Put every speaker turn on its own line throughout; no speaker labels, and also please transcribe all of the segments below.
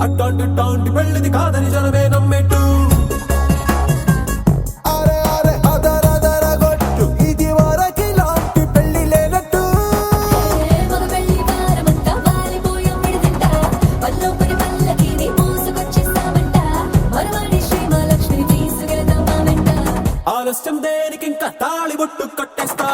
అట్టాంటి పెళ్ళిది కాదని జనమే నమ్మెట్టు అరే అరే అదర గొట్టు ఇది వరకి లాంటి పెళ్లి లేనట్టు
మగ పెళ్లి వారమంతా వాలిపోయాం విడిదింట పల్లోపడి పల్లకిని మోసుకొచ్చేస్తామంట మరవాడి శ్రీమహాలక్ష్మిని తీసుకెళ్తాం మా వెంట
ఆలస్యం దేనికి ఇంకా తాళి బొట్టు కట్టేస్తా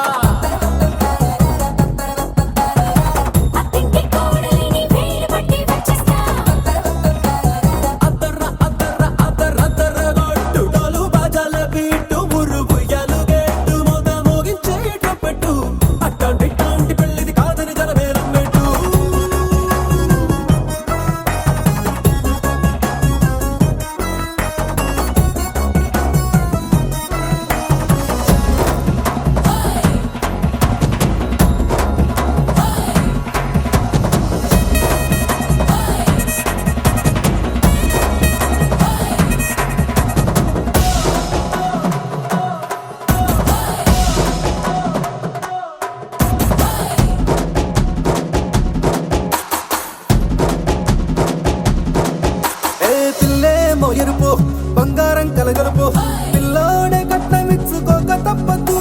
ఎరుపు బంగారం కలగలుపు పిల్లోడే కట్టమిచ్చుకోక తప్పదు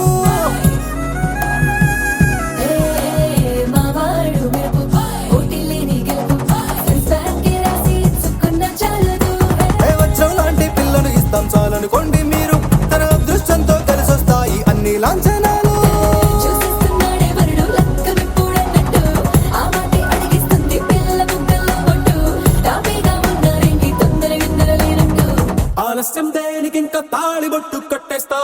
వచ్చం లాంటి పిల్లను ఇస్తాం చాలనుకోండి మీరు తన అదృష్టంతో కలిసొస్తాయి అన్ని లాంఛనాలు ఆలస్యం దేనికి ఇంకా తాళి బొట్టు కట్టేస్తా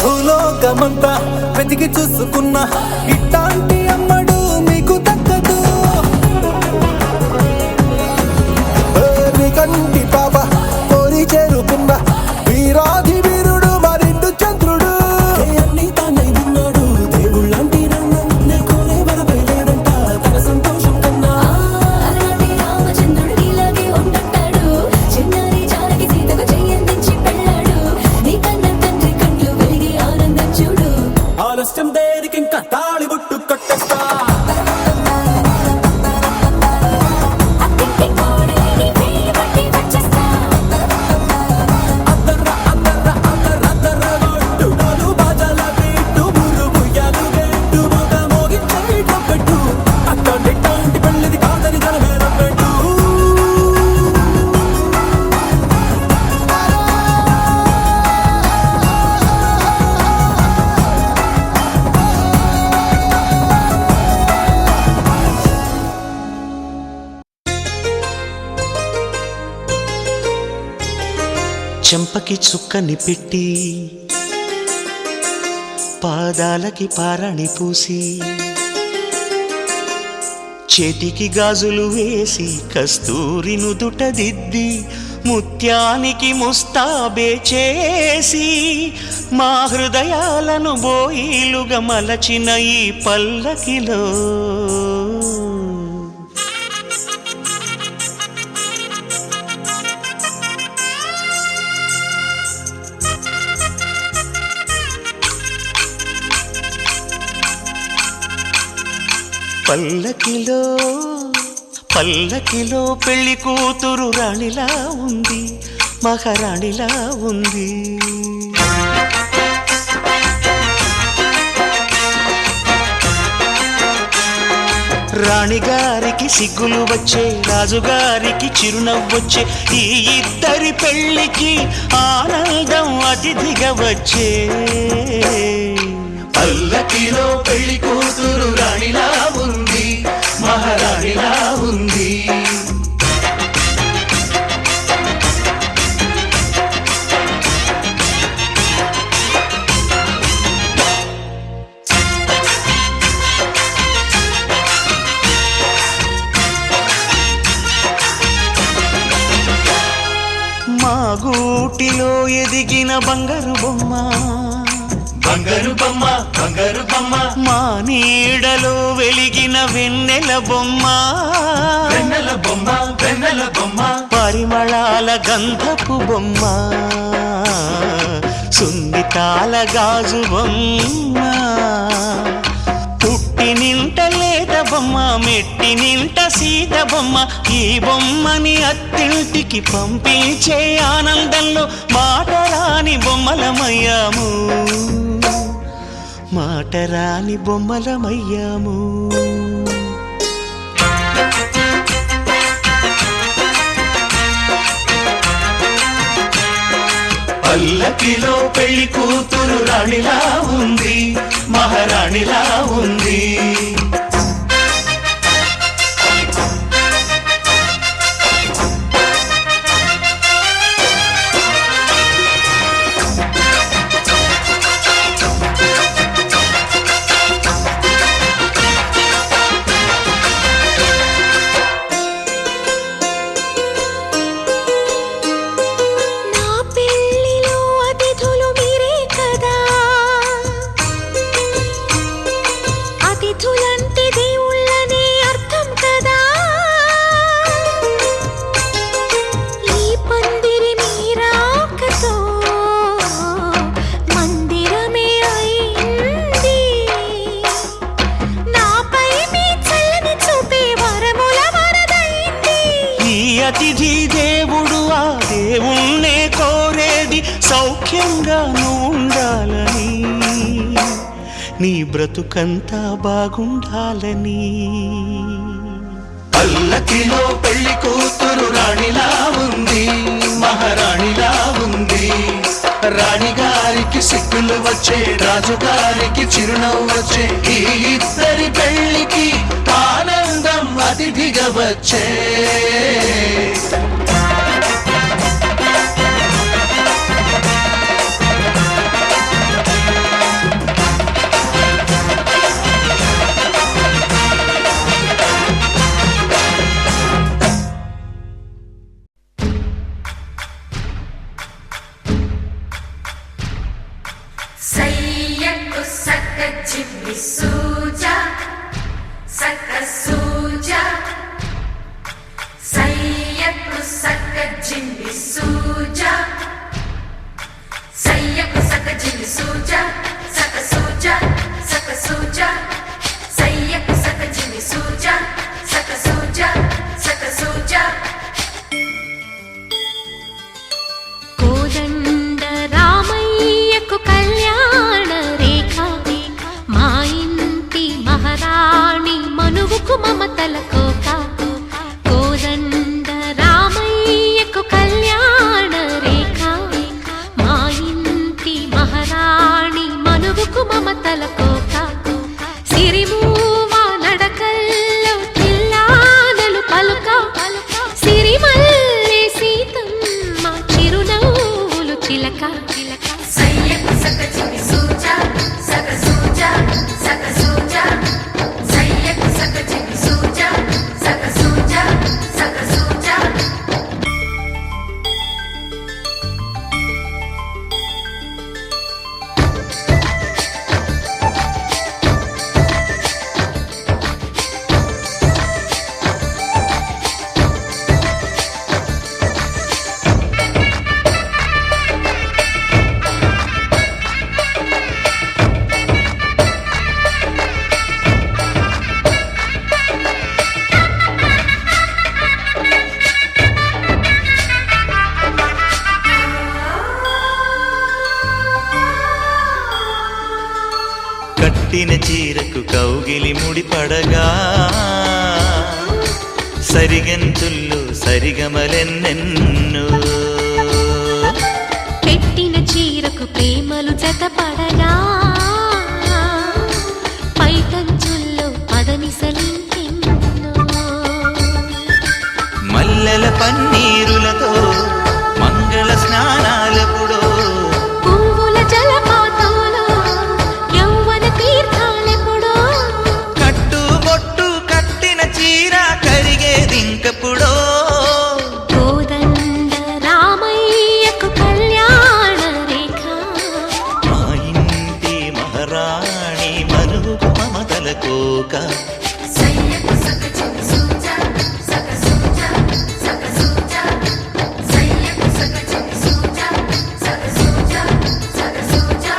భూలోకమంతా వెతికి చూసుకున్నా ఇట్లాంటి అమ్మడు మీకు దక్కదు మీ కంటి పాప కోరి చేరుకున్న వీరాధి వీరుడు మరిండు చంద్రుడు అన్ని తానై ఉన్నాడు దేవుళ్ళంటి నన్ను కోరే వరపై లేడంట తన సంతోషం కన్నా
రామచంద్రుడు ఇలాగే ఉండంటాడు చిన్నారి జానకి సీతకు చెయ్యందించి పెళ్ళాడు నీ కన్న తండ్రి కండ్లు వెలిగి ఆనందం చూడు
ఆలస్యం దేనికి ఇంకా తాళి బొట్టు కట్టేస్తా
చెంపకి చుక్కని పెట్టి పాదాలకి పారాణి పూసి చేతికి గాజులు వేసి కస్తూరి నుదుట దిద్ది ముత్యానికి ముస్తాబే చేసి మా హృదయాలను బోయిలుగా మలచిన ఈ పల్లకిలో పల్లకిలో పల్లకిలో పెళ్లి కూతురు రాణిలా ఉంది మహారాణిలా ఉంది రాణి రాణిగారికి సిగ్గులు వచ్చే, రాజుగారికి చిరునవ్వొచ్చే, ఈ ఇద్దరి పెళ్ళికి ఆనందం అతిథిగా వచ్చే.
పల్లకిలో పెళ్లి కూతురు రాణిలా ఉంది, మహారాణిలా ఉంది.
మా గూటిలో ఎదిగిన బంగారు బొమ్మ,
బంగారు బొమ్మ, బంగారు బొమ్మ.
మా నీడలో వెలిగిన వెన్నెల బొమ్మ,
వెన్నెల బొమ్మ, వెన్నెల బొమ్మ.
పరిమళాల గంధపు బొమ్మ, సున్నితాల గాజు బొమ్మ. పుట్టి నింట లేత బొమ్మ, మెట్టి నింట సీత బొమ్మ. ఈ బొమ్మని అత్తింటికి పంపించే ఆనందంలో మాటరాని బొమ్మలమయ్యాము, మాటరాని బొమ్మలమయ్యాము.
పల్లకిలో పెళ్లి కూతురు రాణిలా ఉంది, మహారాణిలా ఉంది.
అతిథి దేవుడు ఆ దేవుణ్ణే కోరేది సౌఖ్యంగా నువ్వు ఉండాలని, నీ బ్రతుకంతా బాగుండాలని.
పల్లకిలో పెళ్లి కూతురు రాణిలా ఉంది, మహారాణిలా ఉంది. రాణిగారికి సిగ్గులు వచ్చే, రాజుగారికి చిరునవ్వు వచ్చే, ఈ ఇద్దరి పెళ్లికి ఆనందం అతిథిగా వచ్చే.
సయ్యకు సక్క చిమ్మి సూజా సక్క సూజా, సయ్యకు సక్క చిమ్మి సూజా, సయ్యకు సక్క చిమ్మి సూజా, సక్క సూజా, సక్క సూజా, సయ్యకు సక్క చిమ్మి సూజా, సక్క సూజా, సక్క సూజా.
కోదండ రామయ్యకు కళ్యాణ రేఖ, మా ఇంటి మహారాణి మనువుకు మమతల కోక. కోదండ రామయ్యకు కళ్యాణ రేఖ, మా ఇంటి మహారాణి మనువుకు మమతల కోక. సిరిమూవా నడకల్లో చిల్లానలు పలుక, సిరిమల్లె సీతమ్మ చిరునవ్వులు చిలక.
సయ్యకు సక్క చిమ్మి సూజా, సక్క సూజా, సక్క సూజా, సయ్యకు సక్క చిమ్మి సూజా, సక్క సూజా, సక్క సూజా.
కట్టిన చీరకు కౌగిలి ముడిపడగా, సరిగంతుల్లో సరిగమలెన్నెన్నో
పెట్టిన చీరకు ప్రేమలు జతపడగా పైకంచుల్లో పదనిసలింకెన్నో
మల్లెల పన్నీరులతో మంగళ స్నానాలెప్పుడో
పువ్వుల జలపాతంలో యౌవన తీర్థాలెప్పుడో
కట్టుబొట్టు కట్టిన చీర కరిగేదింకప్పుడో
కోదండ రామయ్యకు కళ్యాణ రేఖ
మా ఇంటి మహారాణి మనుగు మమతల కోక
సయ్యకు సక చిన్ని సూజా సక సూజా సక సూజా సయ్యకు సక చిన్ని సూజా సక సూజా సక సూజా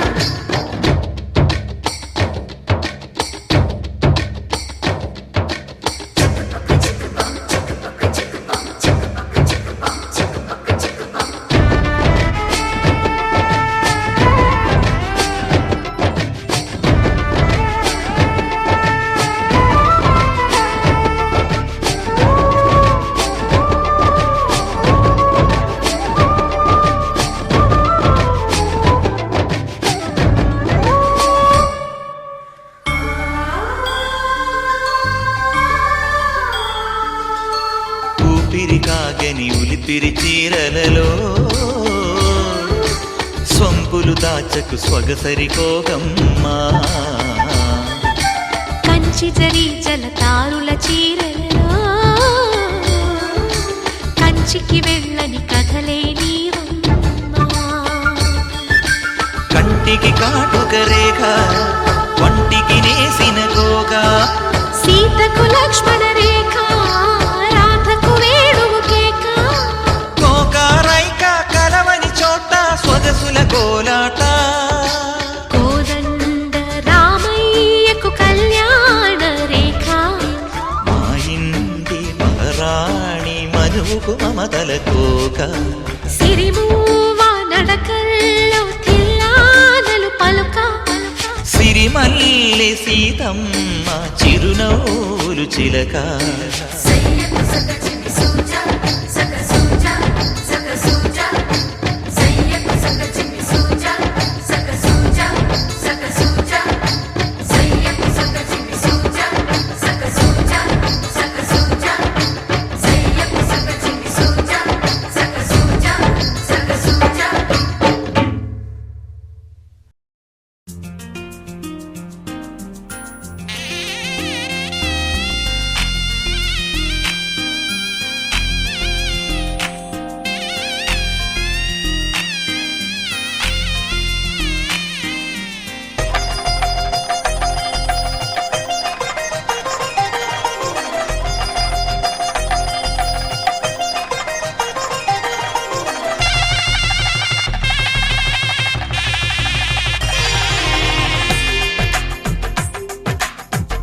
ఊపిరి కాగని ఉలిపిరి చీరలలో స్వంపులు దాచకు స్వగసరి కోగమ్మా
కంచి జరి జలతారుల చీరలలో కంచికి వెళ్ళని కథలే నీవమ్మా
కంటికి కాటుక రేఖ వంటికి నేసిన గోగా
సీతకు లక్ష్మణ రేఖ రాధకు వేణువు కేక
కోకారైక కలవని చోట స్వగసుల కోలాట
కోదండ రామయ్యకు కళ్యాణ రేఖ
మా ఇంటి మహారాణి మనుగు మమతల కోక
సిరిమూవ నడకల్లో తిల్లానలు పలుక
సిరిమల్లె సీతమ్మ చిరునవ్వులు చిలక
సయ్యకు సక చిన్ని సూజా సక సూజా సక సూజా సయ్యకు సక చిన్ని సూజా సక సూజా సక సూజా సయ్యకు సక చిన్ని సూజా సక సూజా సక సూజా సయ్యకు సక చిన్ని సూజా సక సూజా సక సూజా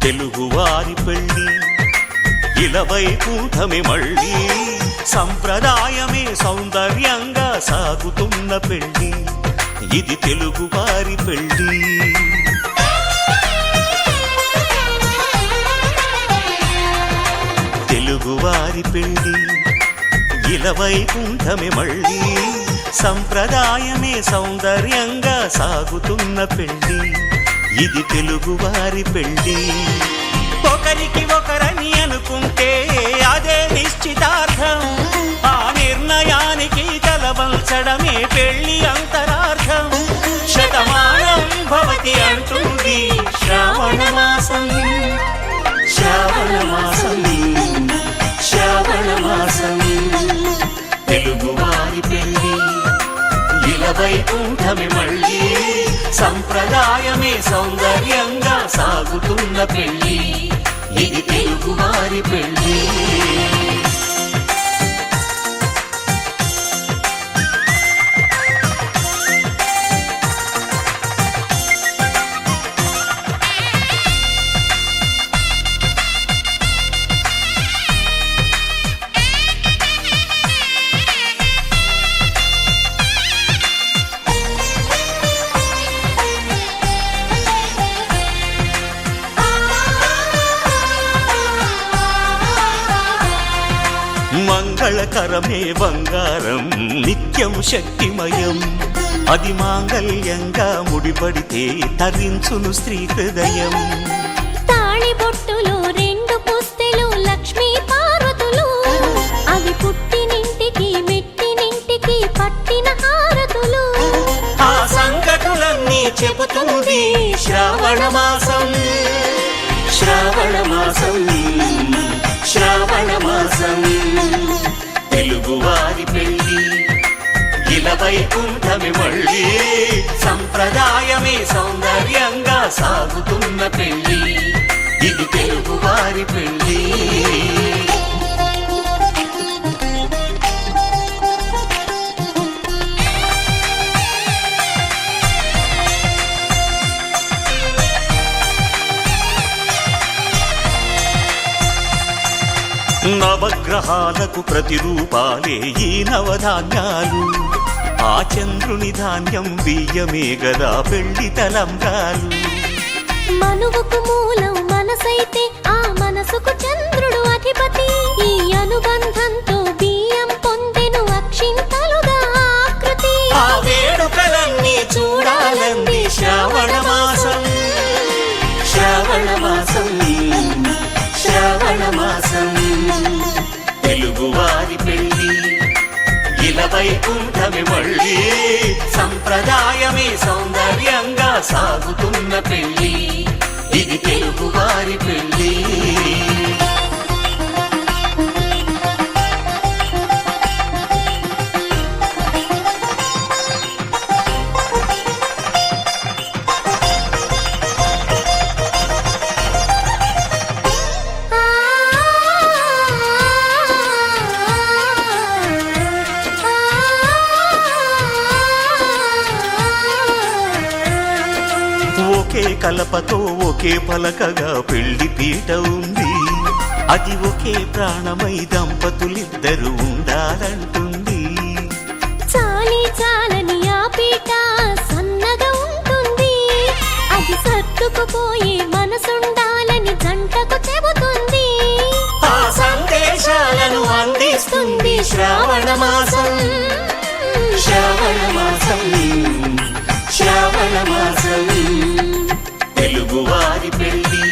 తెలుగువారి పెళ్ళి ఇలవై కూటమి మళ్ళీ సంప్రదాయమే సౌందర్యంగా సాగుతున్న పెళ్ళి ఇది తెలుగువారి పెళ్ళి తెలుగువారి పెళ్ళి ఇలవై కూటమి మళ్ళీ సంప్రదాయమే సౌందర్యంగా సాగుతున్న పెళ్ళి ఇది తెలుగువారి పెళ్ళి ఒకరికి ఒకరని అనుకుంటే అదే నిశ్చితార్థం ఆ నిర్ణయానికి తలవంచడమే పెళ్లి అంతరార్థం శతమానం భవతి అంటుంది శ్రావణ మాసం శ్రావణ మాసం శ్రావణ మాసం తెలుగువారి పెళ్ళి ఇలవై కూటమి మళ్ళీ సంప్రదాయమే సౌందర్యంగా సాగుతున్న పెళ్ళి ఇది తెలుగువారి పెళ్ళి కరమే బంగారం నిత్యం శక్తిమయం అది మాంగళ్యంగా ముడిపడితే తరించును స్త్రీ హృదయం
తాళిబొట్టులో 2 పుస్తెలు లక్ష్మీ పార్వతులు అవి పుట్టినింటికి మెట్టినింటికి పట్టిన హారతులు
ఆ సంగతులన్నీ చెబుతుంది శ్రావణ మాసం శ్రావణ మాసం శ్రావణ మాసం తెలుగువారి పెళ్ళి ఇలా వైకుంఠమి మళ్ళీ సంప్రదాయమే సౌందర్యంగా సాగుతున్న పెళ్ళి ఇది తెలుగువారి పెళ్ళి నవగ్రహాలకు ప్రతిరూపాలే ఈ నవధాన్యాలు ఆ చంద్రుని ధాన్యం బియ్యమే గదా పెళ్లి తలంబ్రాలు
మనువుకు మూలం మనసైతే ఆ మనసుకు చంద్రుడు అధిపతి ఈ అనుబంధంతో బియ్యం పొందెను అక్షింతలుగా ఆకృతి
ఆ వేడుకలన్నీ చూడాలంది శ్రావణ మాసం శ్రావణ మాసం శ్రావణ మాసం తెలుగువారి పెళ్ళి ఇలా వైకుంఠమి మళ్ళీ సంప్రదాయమే సౌందర్యంగా సాగుతున్న పెళ్ళి ఇది తెలుగువారి పెళ్ళి ఒకే కలపతో ఒకే పలకగా పెళ్లి పీట ఉంది అది ఒకే ప్రాణమై దంపతులిద్దరు ఉండాలంటుంది
చాలి చాలని ఆ పీట సన్నగా ఉంటుంది అది సర్దుకుపోయే మనసుండాలని జంటకు చెబుతుంది
ఆ సందేశాలను అందిస్తుంది శ్రావణ మాసం శ్రావణ మాసం శ్రావణ మాసం తెలుగువారి పెళ్ళి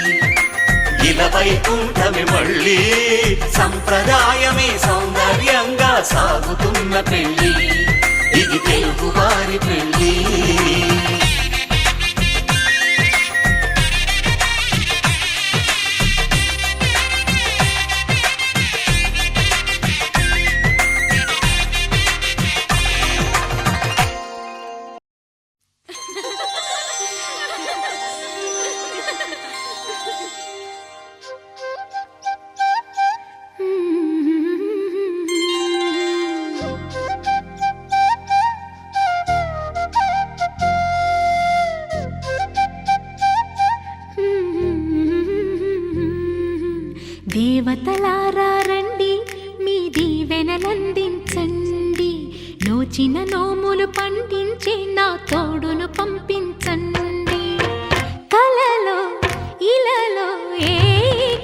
ఇలా వైకుంఠమి మళ్ళీ సంప్రదాయమే సౌందర్యంగా సాగుతున్న పెళ్ళి ఇది తెలుగువారి పెళ్ళి
దేవతలారా రండి మీ దీవెనలందించండి నోచిన నోములు పండించే నా తోడును పంపించండి కలలో ఇలలో ఏ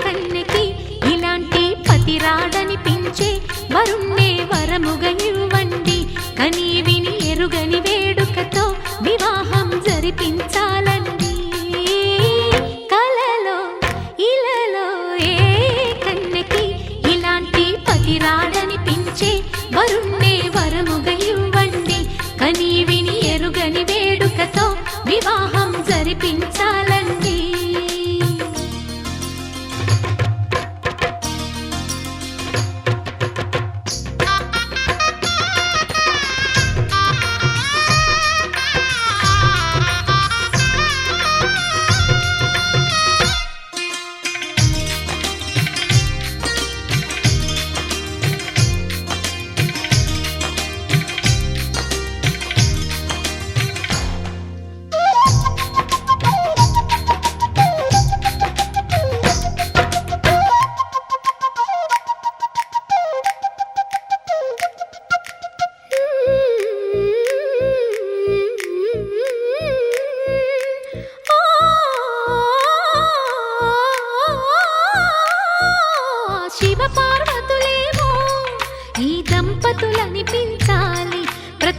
కన్నెకి ఇలాంటి పతి రాడనిపించే వరుణ్ణే వరముగా ఇవ్వండి కని విని ఎరుగని వేడుకతో వివాహం జరిపించాలండి కలలో ఇలలో ఏ కన్నెకి ఇలాంటి పతి రాడనిపించే వరుణ్ణే వరముగా ఇవ్వండి కని విని ఎరుగని వేడుకతో వివాహం జరిపించాలండి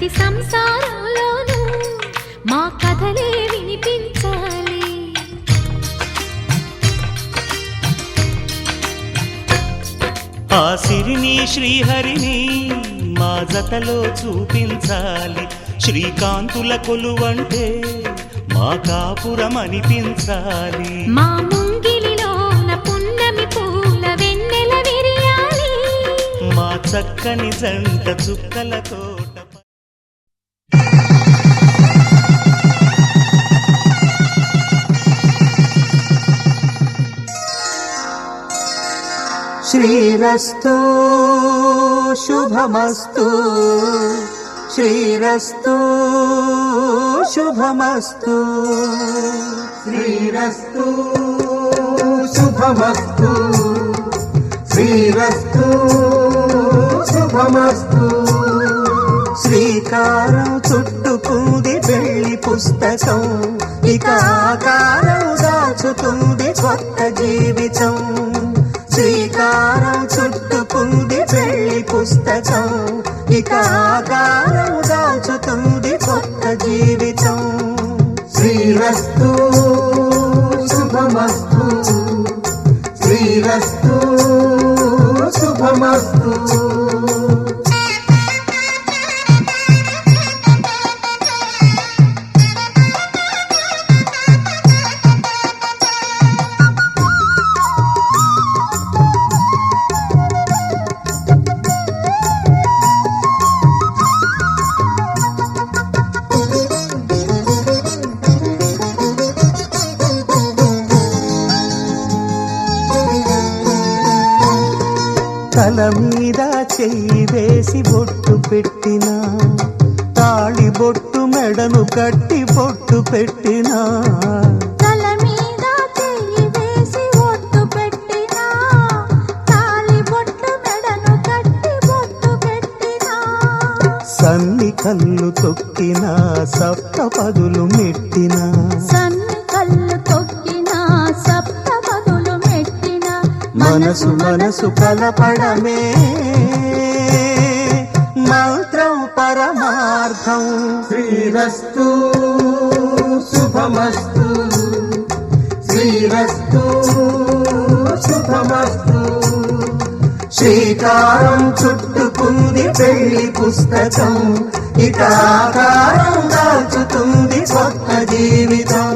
ప్రతి సంసారంలోనూ మా కథలే వినిపించాలి.
ఆ సిరిని శ్రీహరిని మా జతలో చూపించాలి. శ్రీకాంతుల కొలువంటే మా కాపురం అనిపించాలి.
మా ముంగిలిలోన పున్నమి పూల వెన్నెల విరియాలి.
మా చక్కని జంట చుక్కల తోట.
శ్రీరస్తు శుభమస్తు, శ్రీరస్తు శుభమస్తు, శ్రీరస్తు శుభమస్తు, శ్రీరస్తు శుభమస్తు. శ్రీకారం చుట్టుకుంది పెళ్లి పుస్తకం, ఇక ఆకారం దాచుతుంది కొత్త జీవితం. శ్రీకారం చుట్టుకుంది పెళ్లి పుస్తకం, ఇక ఆకారం దాచుతుంది కొత్త జీవితం. శ్రీరస్తు శుభమస్తు, శ్రీరస్తు శుభమస్తు. తల మీద చెయ్యి వేసి బొట్టు పెట్టినా, తాళి బొట్టు మెడను కట్టి బొట్టు పెట్టినా,
తల మీద చెయ్యి వేసి బొట్టు పెట్టినా, తాళి బొట్టు మెడను కట్టి బొట్టు పెట్టినా,
సన్ని కళ్ళు తొక్కినా సప్త పదులు మెట్టినా,
సన్ని కళ్ళు తొక్కినా సప్త పదులు మెట్టినా,
మనసు మనసు కలపడమే మంత్రం పరమార్థం. శ్రీరస్తు శుభమస్తు, శ్రీరస్తు శుభమస్తు. శ్రీకారం చుట్టుకుంది పెళ్లి పుస్తకం, ఇక ఆకారం దాచుతుంది కొత్త జీవితం.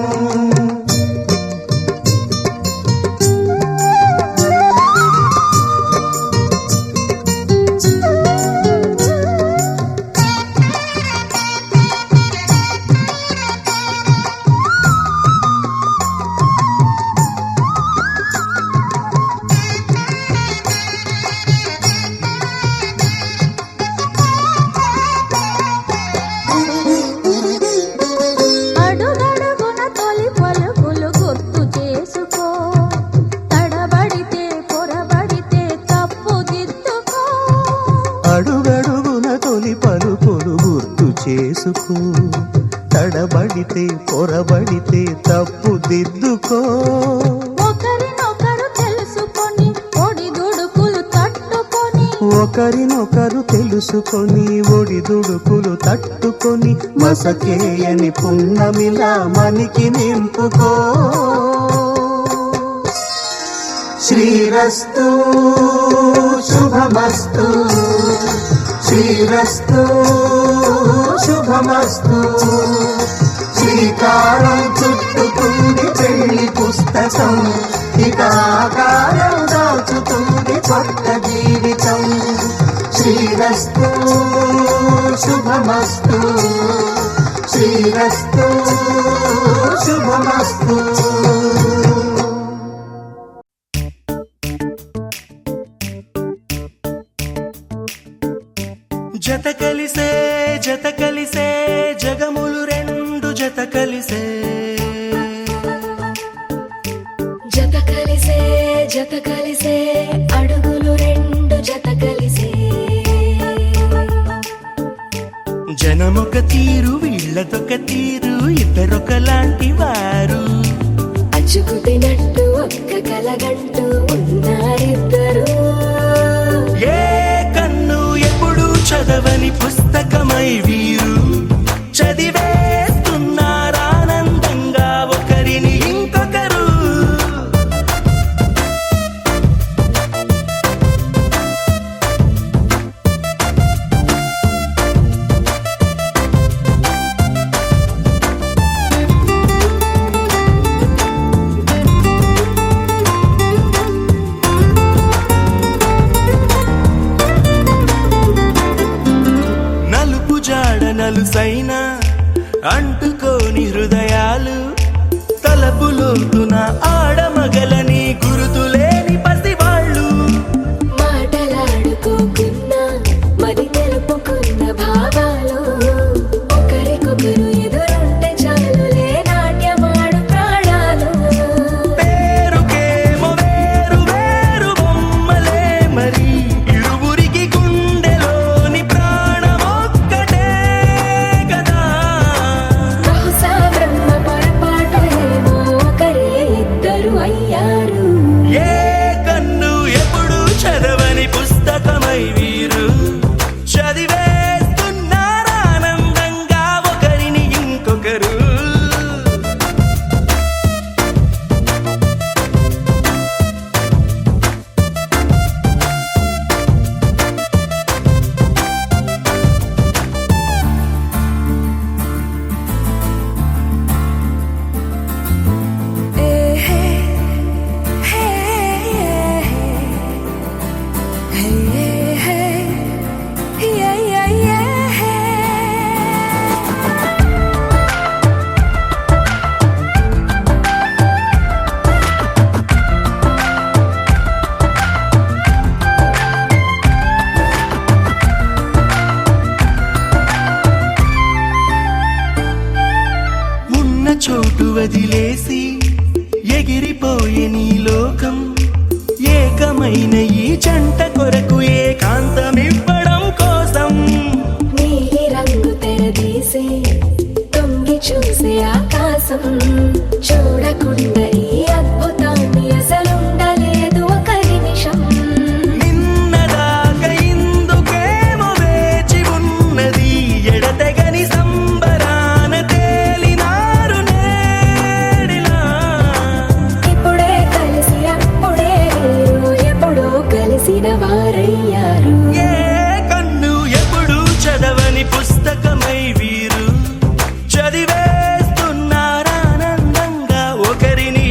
అడుగడుగున తొలి పలుకులు గుర్తు చేసుకో, తడబడితే పొరబడితే తప్పు దిద్దుకో.
అడుగడుగున తొలి పలుకులు గుర్తు చేసుకో, తడబడితే పొరబడితే తప్పు దిద్దుకో.
ఒకరినొకరు తెలుసుకొని ఒడిదుడుకులు తట్టుకొని,
ఒకరినొకరు తెలుసుకొని ఒడిదుడుకులు తట్టుకొని, మసకేయని పున్నమిలా మనికి నింపుకో. శ్రీరస్తు శుభమస్తు, శ్రీరస్తు శుభమస్తు. శ్రీకారం చుట్టుకుంది పెళ్లి పుస్తకం, ఇక ఆకారం దాచుతుంది కొత్త జీవితం. శ్రీరస్తు శుభమస్తు, శ్రీరస్తు శుభమస్తు.
జత కలిసే జత కలిసే జగములు రెండు జత కలిసే,
జత కలిసే జత కలిసే అడుగులు రెండు జత కలిసే.
జనమొక తీరు వీళ్ళదొక తీరు, ఇద్దరొకలాంటి వారు.
అచ్చుకుతినట్టు ఒక్క కలగంటూ ఉన్నారిద్దరు.
ఏ కన్ను ఎప్పుడు చదవని పుస్తకమై వీరు. మనసైనా అంటుకోని హృదయాలు తలపులోతున ఆడమగలని గురుతులేని పసివాళ్ళు
మాటలాడుకోకున్నా మరి తెలుపుకున్న భావాలు ఒకరికొకరు ఎదురుంటే చాలులే నాట్యమాడు ప్రాణాలు
పేరుకేమో వేరు వేరు బొమ్మలే మరి ఇరువురికి గుండెలోని ప్రాణమొక్కటే కదా
బహుశా బ్రహ్మ పొరపాటు ఏమో ఒకరే ఇద్దరు అయ్యారు
ఏ కన్ను ఎప్పుడు చదవని పుస్తకమై వీరు చదివేస్తున్నారానందంగా ఒకరిని ఇంకొకరు ఉన్న చోటు వదిలేసి ఎగిరిపోయే నీ లోకం ఏకమైన ఈ జంట కొరకు ఏకాంతమివ్వడం కోసం
నీలి రంగు తెరదీసే తొంగి చూసే ఆకాశం చూడకుండా ఈ అద్భుతాన్ని అసలుండలేదు ఒక నిమిషం
నిన్నదాకా ఇందుకేమో వేచి ఉన్నది ఎడతెగని సంబరాన తేలినారు నేడిలా
ఇప్పుడే కలిసి అప్పుడే వీరు ఎప్పుడో కలిసిన వారయ్యారు
ఏ కన్ను ఎప్పుడు చదవని పుస్తకమై వీరు చదివేస్తున్నారానందంగా ఒకరిని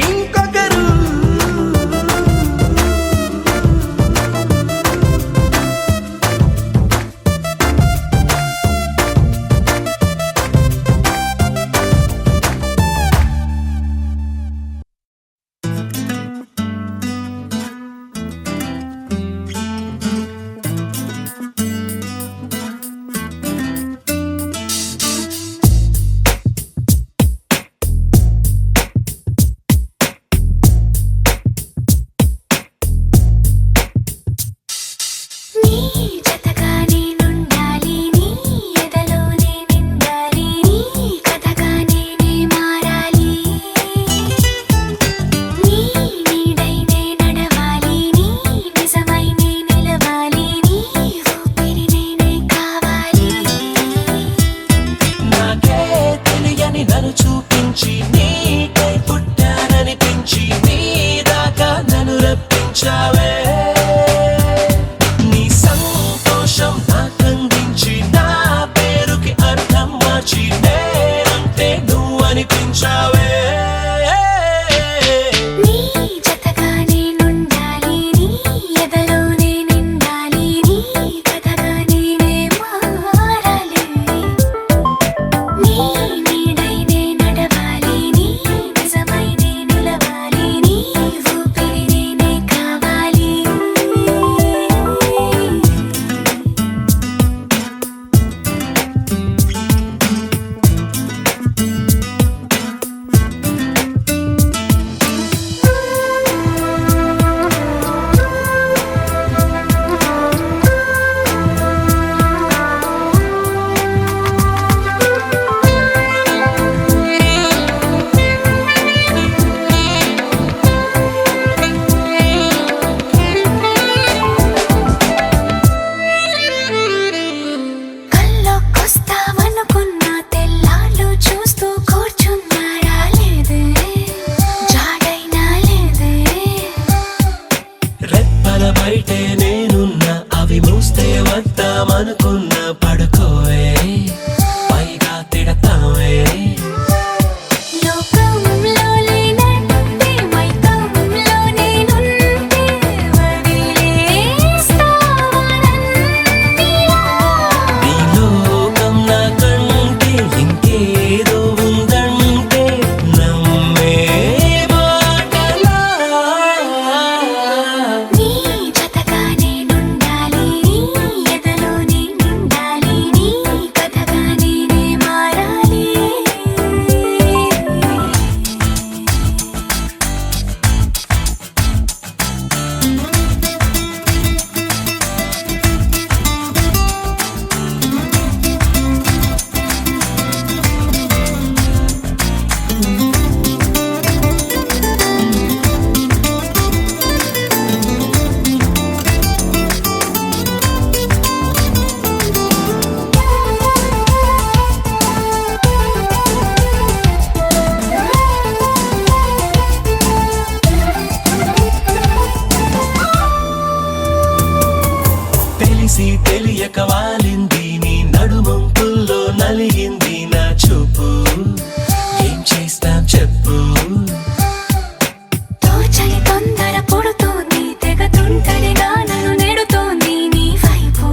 తోచని తొందర పుడుతోంది తెగ తుంటరిగా నన్ను నెడుతోంది నీ వైపు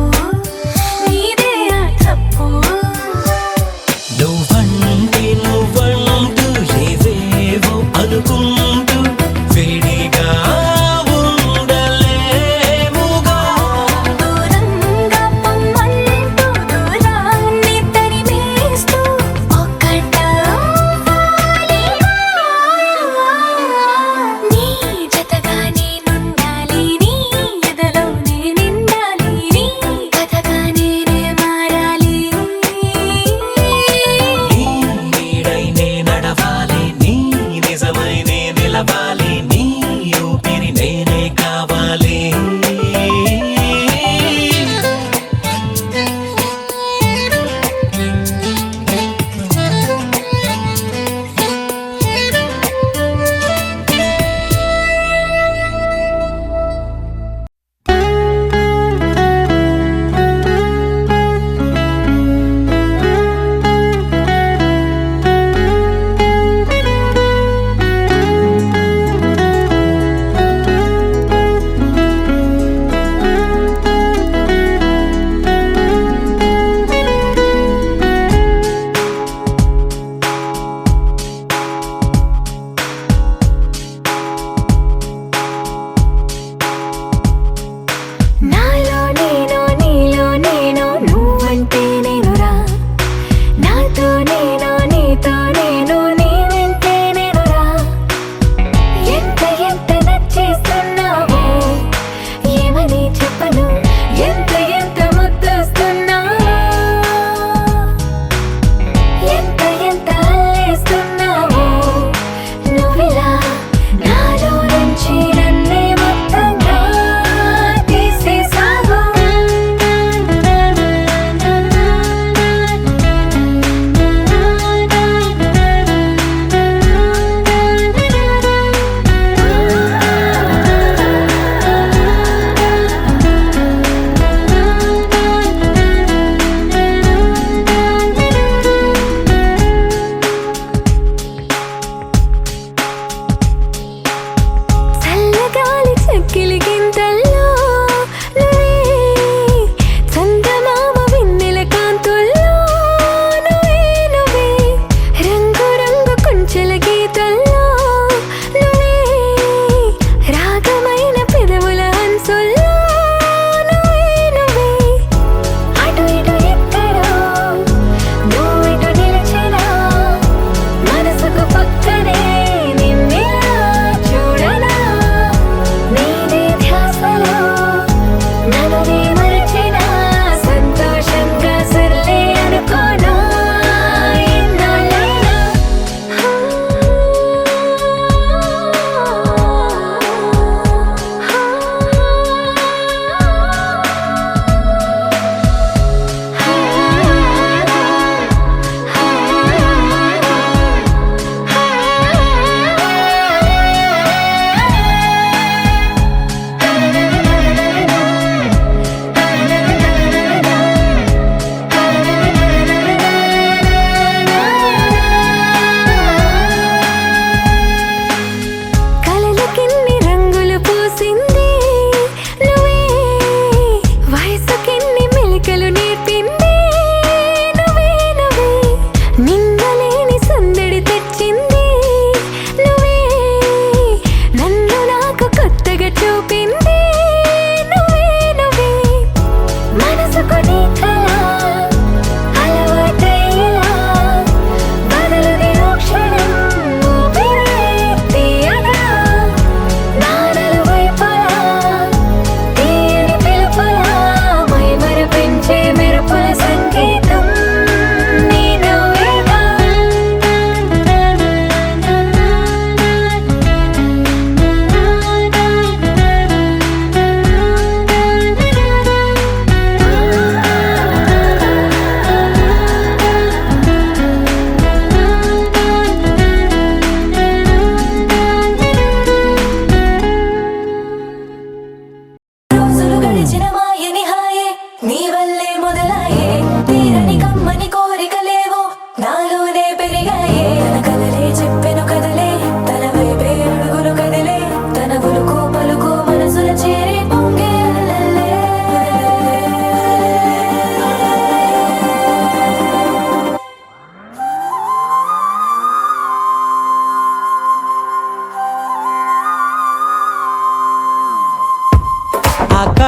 నీదే ఆ తప్పు
నువ్వంటే నువ్వంటూ ఏవేవో అనుకుంటూ వేడిగా ఉండలేముగా
దూరంగా పొమ్మంటూ దూరాన్ని తరిమేస్తూ ఒక్కటవ్వాలి నీ జతగా నేనుండాలి నీ ఎదలో నేనిండాలి నీ కథగా నేనే మారాలి
నీ నీడై నే నడవాలి నీ నిజమై నే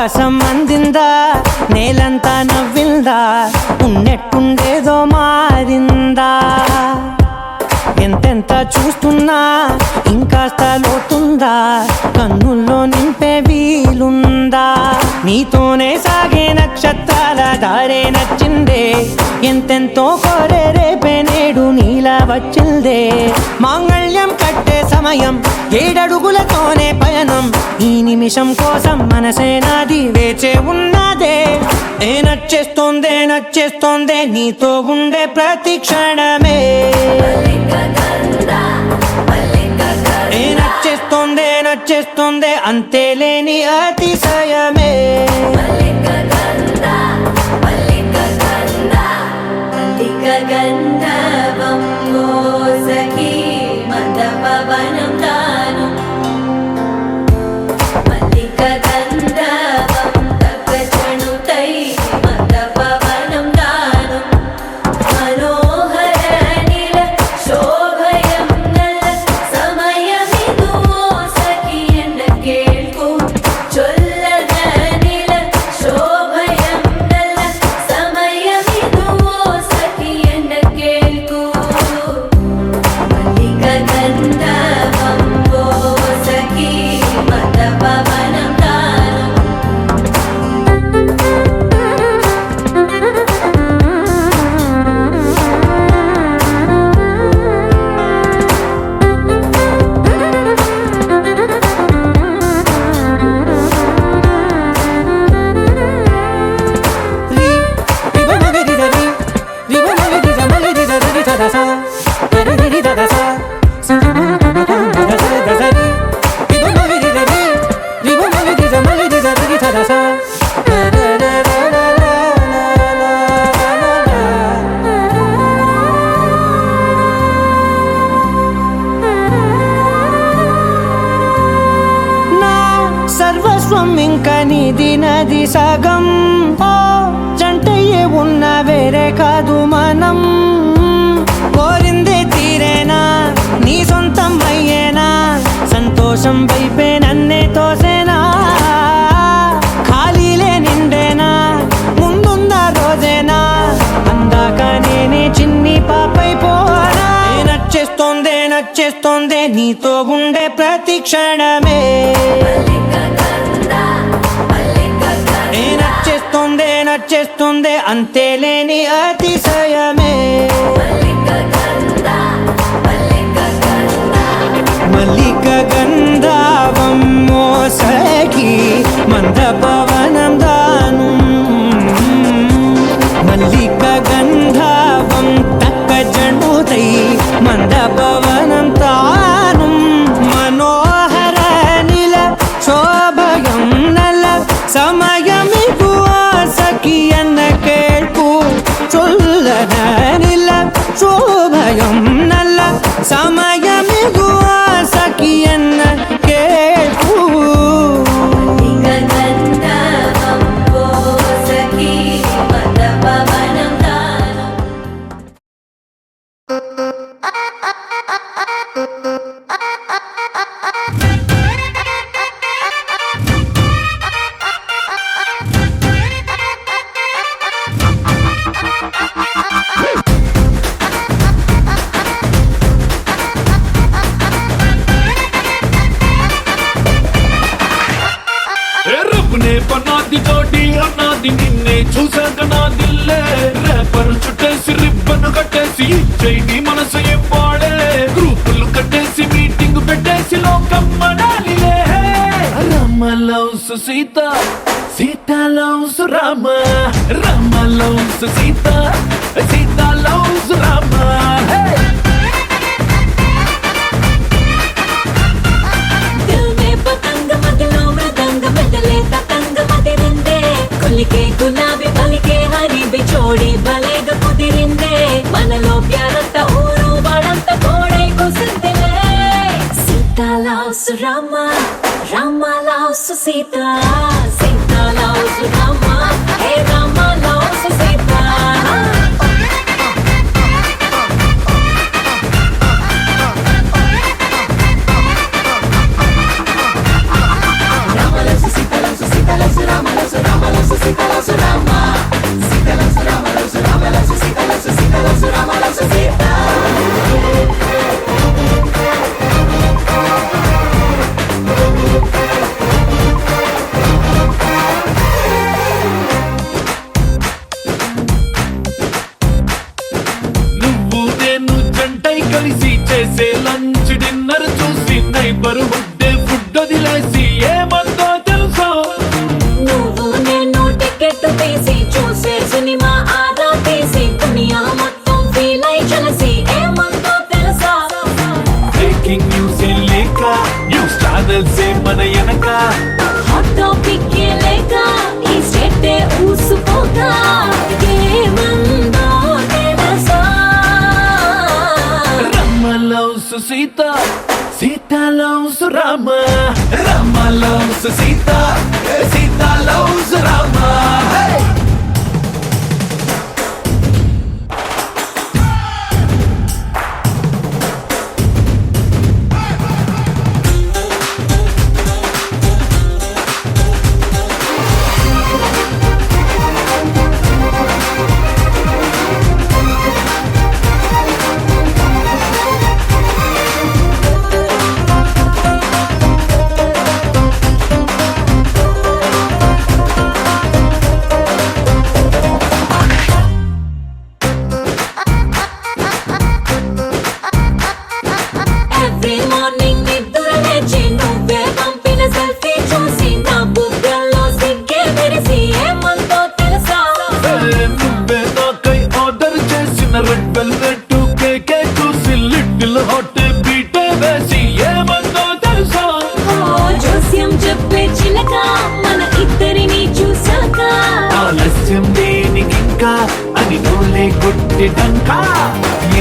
ఆకాశం అందిందా, నేలంతా నవ్విందా, ఉన్నట్టుండేదో మారిందా. ఎంతెంత చూస్తున్నా ఇంకాస్త లోతుందా, కన్నుల్లో నింపే వీలుందా. నీతోనే సాగే నక్షత్రాల దారే నచ్చిందే, ఎంతెంతో కోరే రేపే నేడు నీలా వచ్చిందే. మాంగళ్యం కట్టే సమయం 7 అడుగులతోనే పయనం, ఈ నిమిషం కోసం మనసే నాది వేచే ఉన్నదే. నచ్చేస్తోందే నచ్చేస్తోందే నీతో ఉండే ప్రతి క్షణమే. నచ్చేస్తోందే నచ్చేస్తోందే అంతేలేని అతిశయమే.
గంధర్వం మోసకి మందపవనం తాను, మల్లిక గంధర్వం తగ్గచణుతై మందపవనం తాను. మనోహర నిల శోభయం నల్ల సమయమిదు మోసకి ఎన్న కేಳ್ಕು చొల్లన నిల శోభయం నల్ల సమయమిదు మోసకి ఎన్న కేಳ್కు. మల్లిక గంధర్వం మోసకి మందపవనం తాను.
నా సర్వస్వం ఇంకా నీది నది సగం, ఓ జంటయ్యే ఉన్న వేరే కాదు మనం. కోరిందే తీరేనా నీ సొంతం అయ్యేనా, సంతోషం వైపే నన్నే తోసేనా. ఖాళీలే నిండేనా ముందున్న రోజేనా, అందాక నేనే చిన్ని పాపైపోనా. నచ్చేస్తోందే నచ్చేస్తోందే నీతో ఉండే ప్రతి క్షణమే. నచ్చేస్తోందే నచ్చేస్తోందే అంతేలేని అతిశయమే. మల్లిక గంధర్వం మోసకి మందపవనం దాను, మల్లిక గంధర్వం తక్కజణుతై మందపవనం తాను. మనోహర నిల శోభయం నల్ల సమయమిదు ఆసకి ఎన్న కేಳ್ಕು చొల్లన నిల శోభయం నల్ల సమయమిదు ఆసకి ఎన్న కేಳ್కు.
గంధర్వం మోసకి మందపవనం తాను.
రబ్బునే పన్నాది జోడి అన్నాది నిన్నే చూసాక నా దిల్లే. రేపర్ చుట్టేసి రిబ్బన్ కట్టేసి చైని మనసు ఏం పాడే. గ్రూపులు కట్టేసి మీటింగ్ పెట్టేసి లోకం మనాలిలే. Rama loves Sita, Sita loves Rama, Rama loves Sita, Sita loves Rama.
दिल में पतंग मगलो मृदंग बदले ततंग मदिरिंदे. कुलिके गुलाबी बलिके हरी बिछोड़ी बलेग कुदिरिंदे. మనలో ప్యారంత ఊరు వాడంత కోడై కుసిందిలే. Sita loves Rama, Rama loves Sita, Sita loves Rama, hey Rama loves Sita. Rama loves Sita loves Sita loves Rama
fever ఉంటే ఫుడ్ వదిలేసి ఏమందో తెలుసా
నువ్వు నేను టికెట్ తీసి చూసే సినిమా ఆదా తీసి దునియా మొత్తం ఫీల్ అయి చలసి ఏమందో తెలుసా
బ్రేకింగ్ న్యూస్ లేక న్యూస్ ఛానల్స్ మన వెనక
హాట్ టాపిక్ లేక ఈ స్టేట్ ఊసుకోగా ఏమందో తెలుసా
Rama loves Sita Sita loves Rama Rama loves Sita Sita loves Rama
every morning నిద్ర లేచి నువ్వే పంపిన సెల్ఫీ చూసి నా బుగ్గల్లో సిగ్గే మెరిసి ఏమందో తెలుసా
నువ్వే నాకై ఆర్డర్ చేసిన రెడ్ వెల్వెట్ కేకే చూసి లిటిల్ హాట్ బీటే వేసి ఏమందో తెలుసా
ఓ జోస్యం చెప్పే చిలక మన ఇద్దరిని చూసాక
ఆలస్యం దేనికింకా అని నోలే కొట్టిదంకా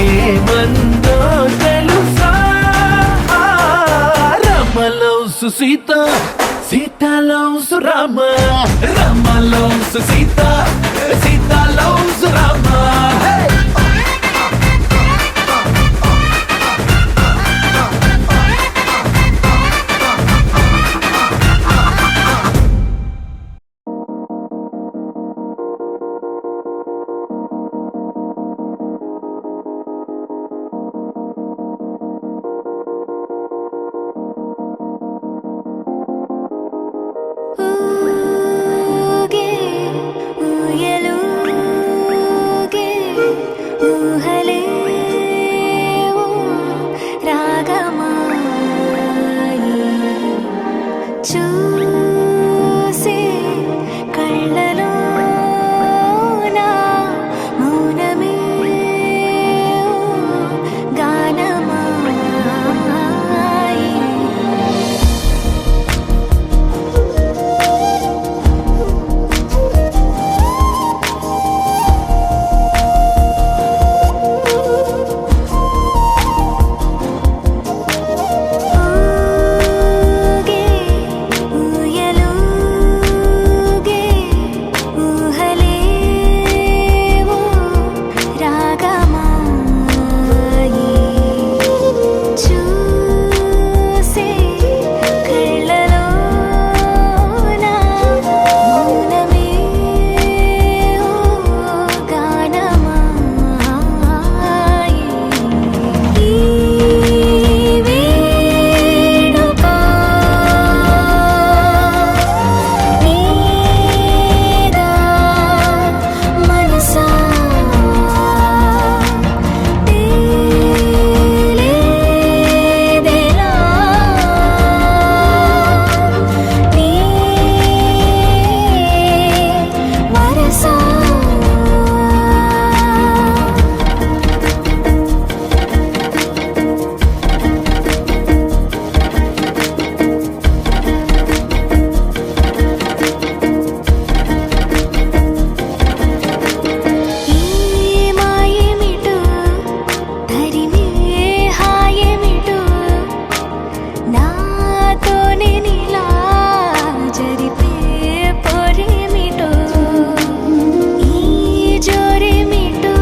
ఏమందో తెలుసా Rama loves Sita Sita loves Rama Rama loves Sita Sita loves Rama
ఊగే ఊయలూగే ఊహలే ఓ రాగమాయి చూసే కళ్ళలోన మౌనమే ఓ గానమాయి ఊగే ఊయలూగే ఊహలే ఓ రాగమాయి చూసే కళ్ళలోన మౌనమే ఓ గానమాయి ఈ వేడుక నీదా మనసా తేలేదెలా నీ వరసా ఈ మాయేమిటో తరిమే హాయేమిటో నాతోనే నీలా జరిపే పొరేమిటో ఈ జోరేమిటో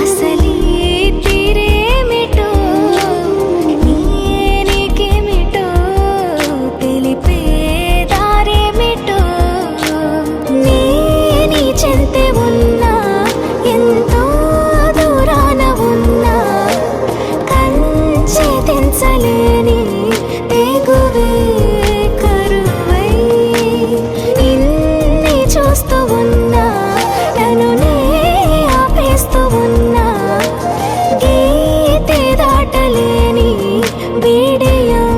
అసలీ తీరేమిటో నీకేమిటో తెలిపే దారేమిటో నీ చెంతే ఉన్నా ఎంతో దూరాన ఉన్నా కంచె తెంచలేని తెగువే కరువై ఇన్ని చూస్తూ ఉన్నా నన్ను నే ఆపేస్తూ ఉన్నా గీతే దాటలేని బిడియం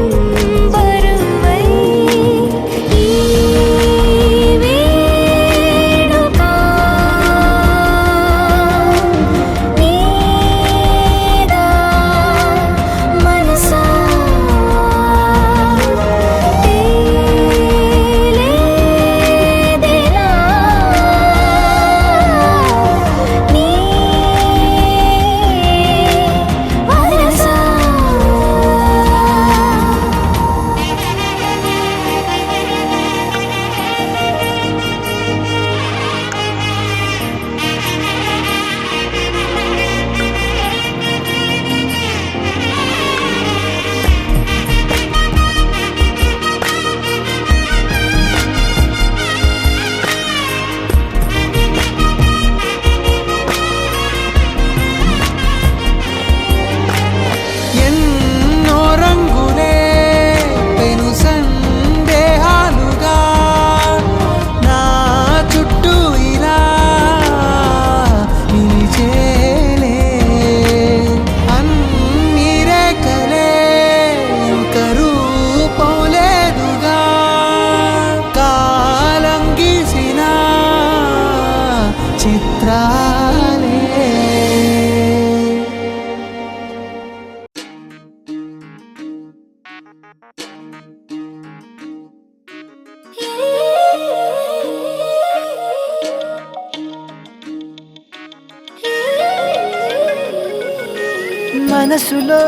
మనసులో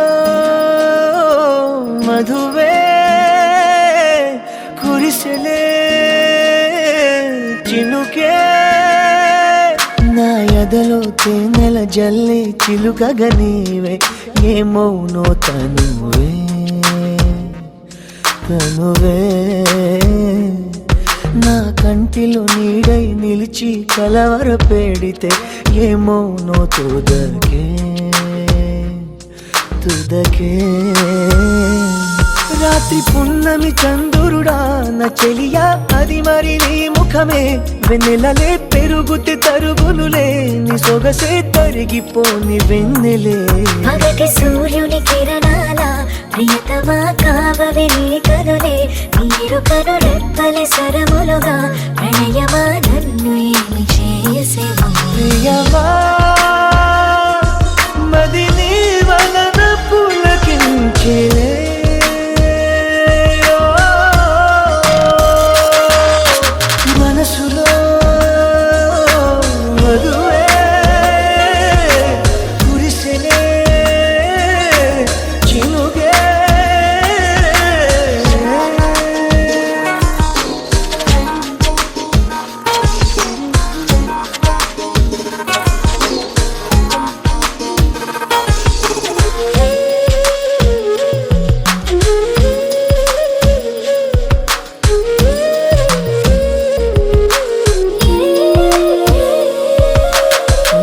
మధువే కురిసెలే చినుకే నా ఎదలో తేనెల జల్లే చిలుకగా నీవే ఏమౌనో తనువే నా కంటిలో నీడై నిలిచి కలవర పెడితే ఏమౌనో తుదకే రాత్రి పున్నమి చంద్రుడా నా చెలియా అది మరి నీ ముఖమే వెన్నెలలే పెరుగుతే తరుగులులే నీ సొగసే తరిగిపోని వెన్నెలే
పగటి సూర్యుని కిరణాల ప్రియతమా కావవే నీ కనులే నీరు కను రెప్పలి సరములుగా ప్రణయమా నన్ను ఏమి చేసేవా
ప్రియమా మది నీ వలన పులకించెలే మనసులో మధువే కురిసెలే చినుగే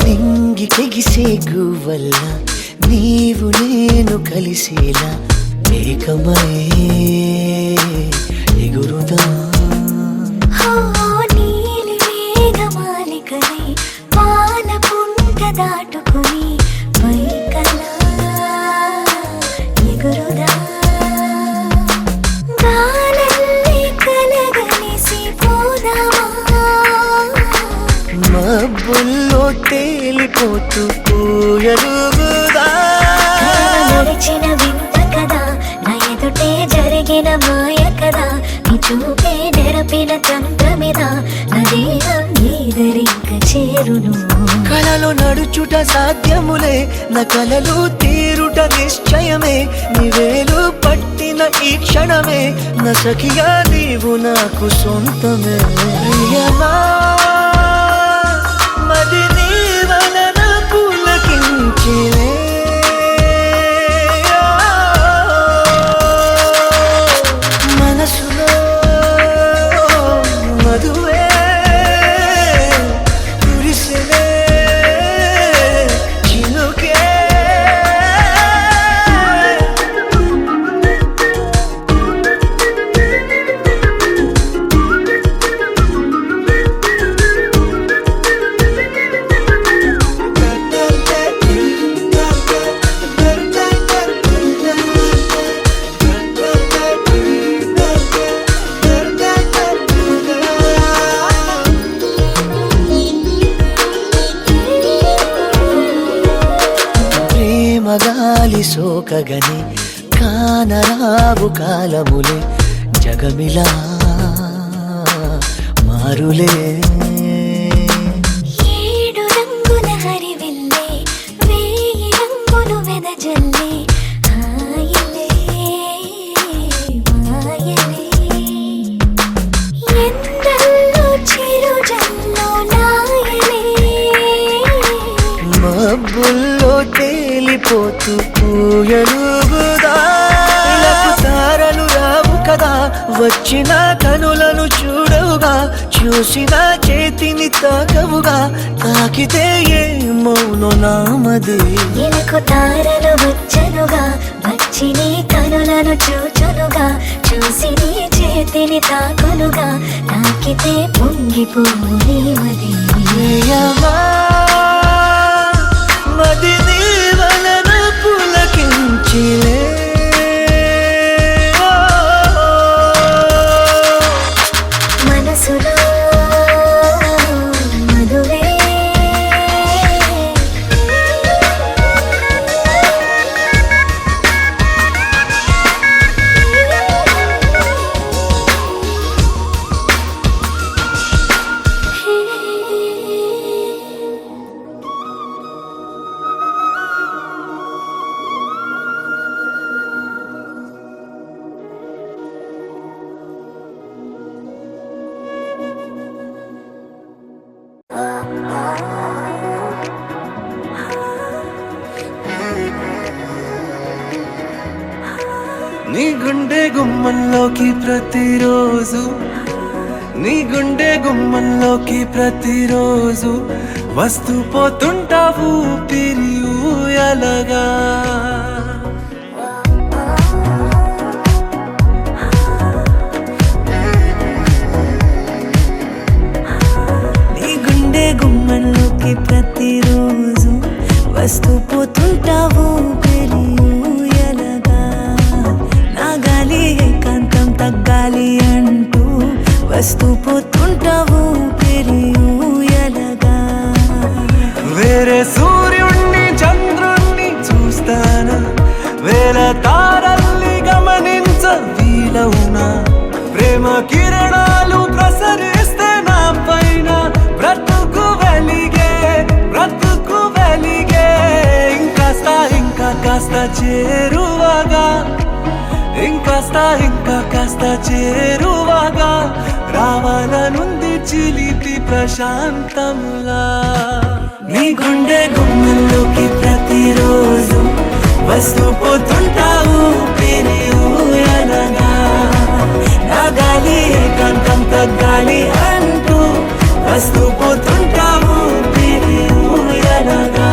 నింగి తెగిసే గువ్వల్ల నీవు నేను కలిసేలా ఏకమై ఎగురుదా
నీలి మేఘమాలికలై పాల పుంట దాటుకుని పైకలా ఎగురుదా గాలల్లే కలగలిసి పోదామా
మబ్బుల్లో తేలిపోతూ ఎరుగుదా
నడిచిన వింత కదా నా ఎదుటే జరిగిన మాయ కదా నీ చూపే నెరపిన తంత్రమిదా నా దేహం నీదరింక చేరును
కలలో నడుచుట సాధ్యములే నా కలలు తీరుట నిశ్చయమే నివేలు పట్టిన ఈ క్షణమే నా సఖియా నీవు నాకు సొంతమే ప్రియమా మది నీ వలన పులకించెలే మనసులో మధువే కురిసెలే చినుకే ప్రేమగాలి సోకగని కానరావు కాలములే జగమిలా మారులే
ఏడు రంగుల హరివిల్లే వేయి రంగులు వెదజల్లే హాయిలే మాయలే ఎందల్లో చిరుజల్లో నాయలే
మబ్బుల్లో తేలిపోతూ పూయలుగుదా ఇలకు తారలు రావు కదా వచ్చిన కనులను చూడవుగా చూసిన చేతిని తాకవుగా తాకితే ఏ మౌనో నామది
ఇలకు తారలు వచ్చనుగా వచ్చి నీ కనులను చూచునుగా చూసి నీ చేతిని తాకునుగా తాకితే పొంగిపోవు నీ మది
ప్రియమా మది నీ వలన పులకించెలే
మనసులో మధువే
నీ గుండె గుమ్మంలోకి ప్రతిరోజు, నీ గుండె గుమ్మంలోకి ప్రతిరోజు వస్తూ పోతుంటావు పిరియలగా.
నీ గుండె గుమ్మంలోకి ప్రతిరోజు వస్తూ పోతుంటావు పెరియలగా. నా గాలి ఏకాంతం తగ్గాలి అంటూ వస్తూ పోతుంటావు పెరియలగా.
వేరే సూర్యుణ్ణి చంద్రుణ్ణి చూస్తానా, వేల తారల్ని గమనించ వీలవునా, ప్రేమ కిరణాలు ప్రసరిస్తే నా పైన బ్రతుకు వెలిగే, బ్రతుకు వెలిగే. ఇంకాస్త ఇంకా కాస్త చేరువగా, ఇంకాస్త ఇంకా కాస్త చేరువగా రావాలనుంది చిలిపి ప్రశాంతంలా. నీ గుండె గుమ్మంలోకి ప్రతిరోజు వస్తూ పోతుంటావు పిరియలగా. నా గాలి ఏకాంతం తగ్గాలి అంటూ వస్తూ పోతుంటావు పిరియలగా.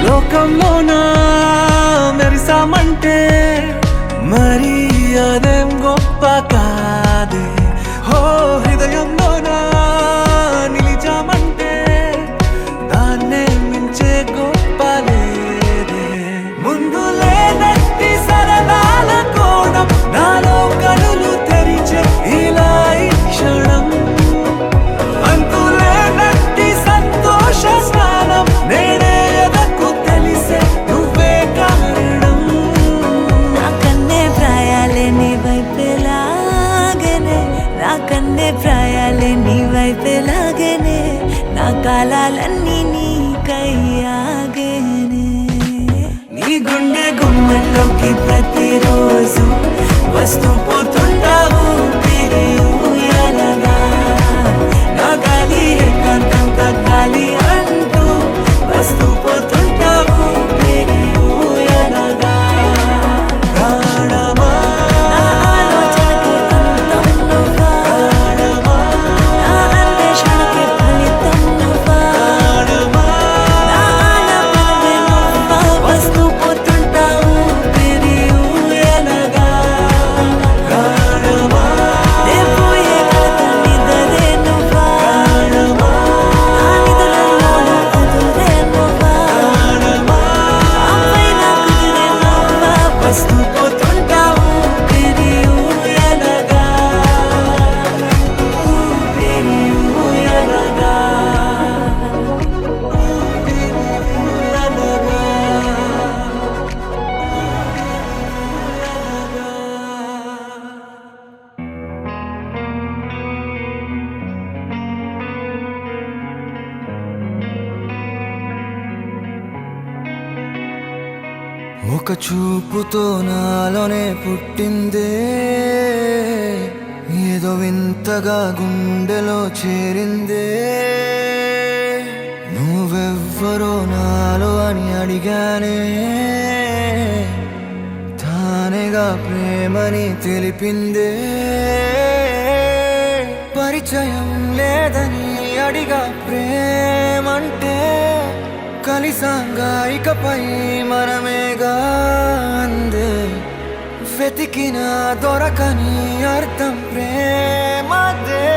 లోకంలోనా మెరిసామంటే మరి అదేం గొప్ప కాదే. హో హృదయంలోనా నిలిచామంటే దాన్నే మించే గొప్ప లేదే. ముందు లేనట్టి సరదాల కోణం నాలో కనులు తెరిచే ఇలా ఈ క్షణం. అంతులేనట్టి సంతోష స్నానం నేనే ఎదకు తెలిసే నువ్వే కారణం.
నా కన్నే ప్రాయాలే నీ వైపెలాగనే, నా కన్నే ప్రాయాలే నీ వైపెలాగనే, నా కాలాలన్నీ నీకయ్యాగనే. నీ గుండె గుమ్మంలోకి ప్రతిరోజు వస్తూ పోతుంటావు పిరియలగా. నా గాలి ఏకాంతం తగ్గాలి అంటూ వస్తూ పోతుంటావు పిరియలగా. ప్రాణమా నా ఆలోచనకి అంతం నువ్వా, ప్రాణమా నా అన్వేషణకి ఫలితం నువ్వా, ప్రాణమా నా ఆలపనవే నువ్వా. వస్తూ పోతుంటావు పిరియలగా. ప్రాణమా లేపోయే కలత నిదరే నువ్వా, ప్రాణమా నా నిదురల్లోనూ కుదురే నువ్వా, ప్రాణమా అపైన కుదిరే నువ్వా. వస్తూ పోతుంటావు పిరియలగా, పిరియలగా,
ఒక చూపుతో నాలోనే పుట్టిందే, ఏదో వింతగా గుండెలో చేరిందే. నువ్వెవ్వరో నాలో అని అడిగానే, తానేగా ప్రేమని తెలిపిందే. పరిచయం లేదని అడిగా ప్రేమంటే, కలిసాంగా ఇకపై మనమేగా అందే. వెతికిన దొరకని అర్థం ప్రేమదే,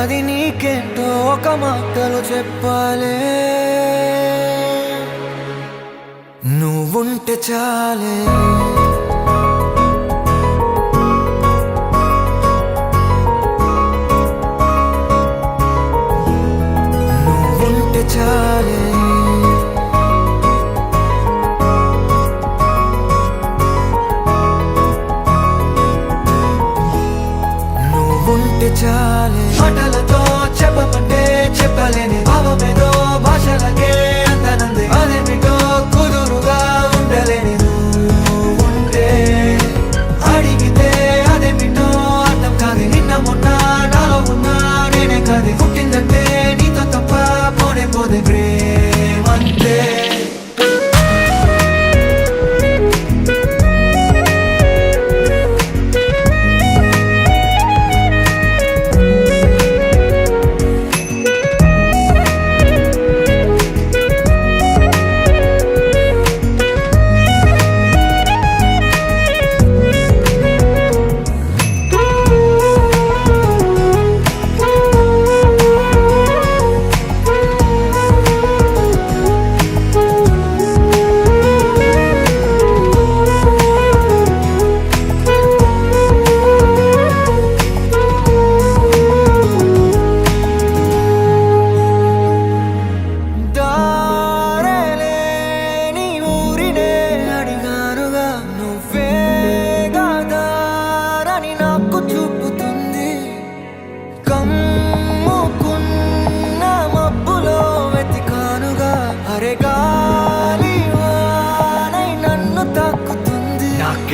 అది నీకేంటో ఒక మాటలు చెప్పాలే. నువ్వుంటే చాలే, నువ్వుంటే చాలే. నువ్వుంటే చాలే. మాటలతో చెప్పమంటే చెప్పలేని భావమేదో భాషలకే అందనంది. అదేమిటో కుదురుగా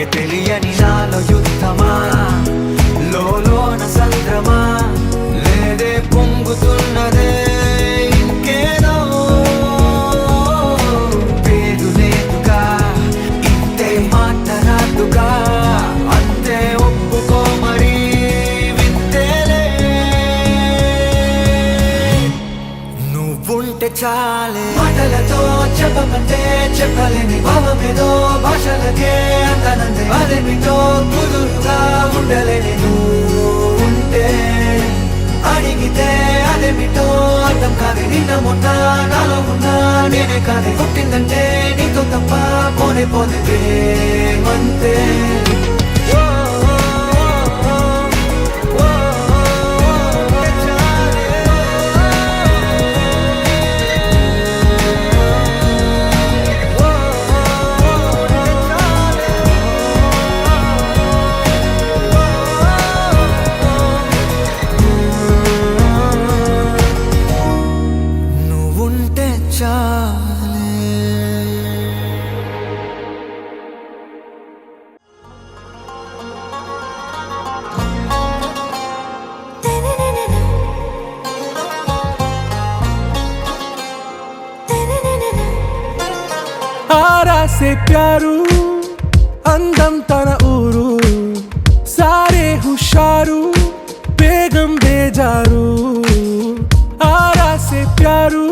నీకే తెలియని నాలో యుద్ధమా లోన సంద్రమా లేదే పొంగుతున్నదే ఇంకేదో పేరు లేదుగా ఇంతే మాట రాదుగా అంతే ఒప్పుకో మరి వింతేలే నువ్వుంటే చాలే మాటలతో చెప్పమంటే చెప్పలేని భావమేదో భాషలకే అందనందే అదేమిటో కుదురుగా ఉండలేని నువ్వుంటే అడిగితే అదేమిటో అర్థం కాదు నిన్న మొన్న నాలో ఉన్నా నేనే కాదే పుట్టిందంటే నీతో తప్ప పోనే పోతే అంతే నువ్వుంటే చాలే
आरा से प्यारू అందం తన ఊరు సారే హుషారు బేగం బేజారు ఆరా సే ప్యారు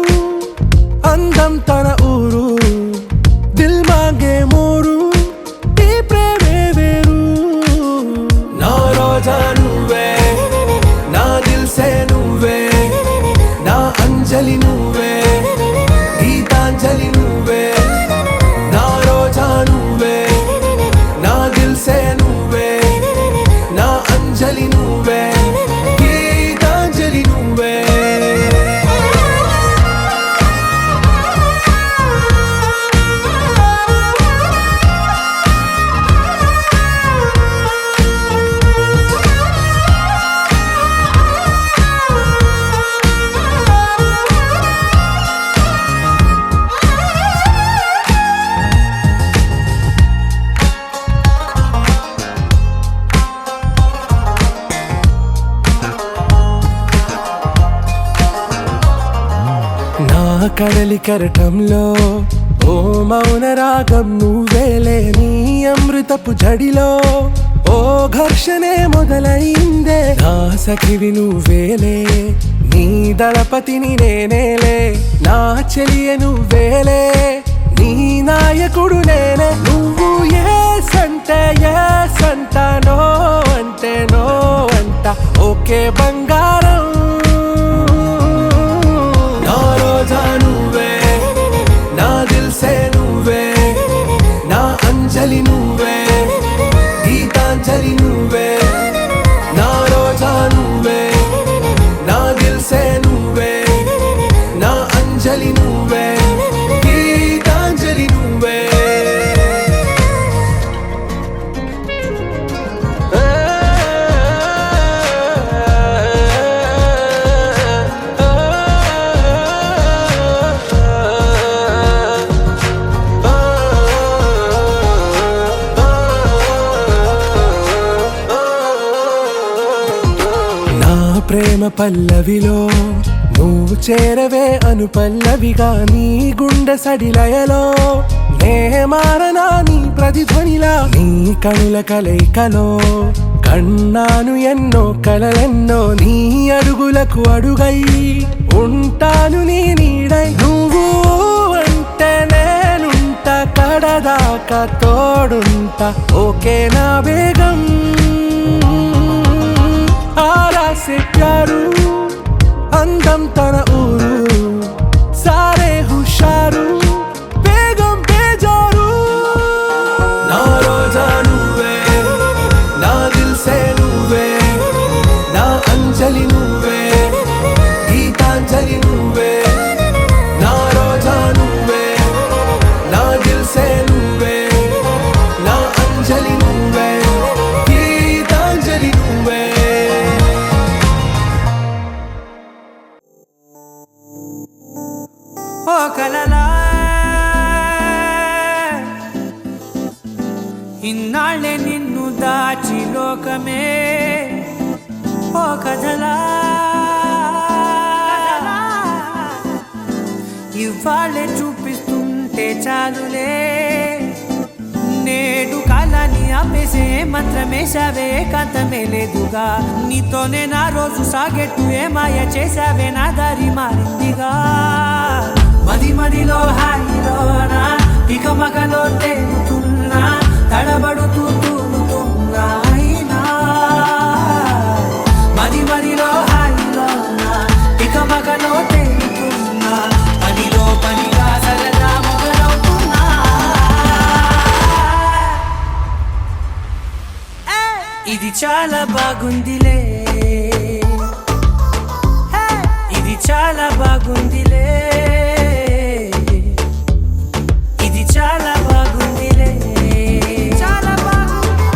అందం తన ఊరు దిల్ మాంగే మోరు ఈ ప్రేమే వేరు నా రోజా నువ్వే నా దిల్ సే నువ్వే నా అంజలి నువ్వే గీతాంజలి నువ్వే నా రోజా నువ్వే నా దిల్ సే నువ్వే నా అంజలి నువ్వే గీతాంజలి నువ్వే నా కడలి కరటంలో ఓ మౌన రాగం నువ్వేలే నీ అమృతపు జడిలో ఓ ఘర్షణే మొదలైందే నా సఖివి నువ్వేలే నీ దళపతిని నేనేలే నా చెలియ నువ్వేలే నీ నాయకుడు నేనే నువ్వు ఏ సంట నో అంటే నో అంట ఓకే బంగారం నా రోజా నువ్వే నా దిల్ సే నువ్వే నా అంజలి నువ్వే గీతాంజలి నువ్వే నా రోజా నువ్వే నా దిల్ సే నువ్వే నా అంజలి నువ్వే గీతాంజలి నువ్వే నా ప్రేమ పల్లవిలో నువ్వు చేరవే అను పల్లవిగా నీ గుండె సడిలయలో నే మారనా నీ ప్రతిధ్వనిలా నీ కనుల కలయికలో కన్నాను ఎన్నో కలలెన్నో నీ అడుగులకు అడుగై ఉంటాను నీ నీడై నువ్వు అంటే నేనుంట కడదాకా తోడుంట ఓకే నా బేగం ఆరా సే ప్యారు అందం తన ఊరు సారే హుషారు బేగం బేజారు నా రోజా నువ్వే నా దిల్ సే నువ్వే నా అంజలి నువ్వే గీతాంజలి నువ్వే నా రోజా నువ్వే నా దిల్ సే నువ్వే నా అంజలి నువ్వే గీతాంజలి నువ్వే
ఇన్నాళ్ళే నిన్ను దాచి లోకమే ఓ కథలా ఇవాళ్ళే చూపిస్తుంటే చాలులే నేడు కాలాన్ని ఆపేసే మంత్రమేశావే కాంతమే లేదుగా నీతోనే నా రోజు సాగెట్టు ఏ మాయ చేశావే నా దారి మారిందిగా మది మదిలో హాయిలోనా ఇక మగలో తేలుతున్నా తడబడుతూ తూలుతున్నా అయినా మది మదిలో హాయిలోనా ఇక మగలో తేలుతున్నా పనిలో పనిగా సరదా మొదలవుతున్నా ఇది చాలా బాగుందిలే ఇది చాలా బాగుందిలే ఇది చాలా బాగుందిలే చాలా బాగుంది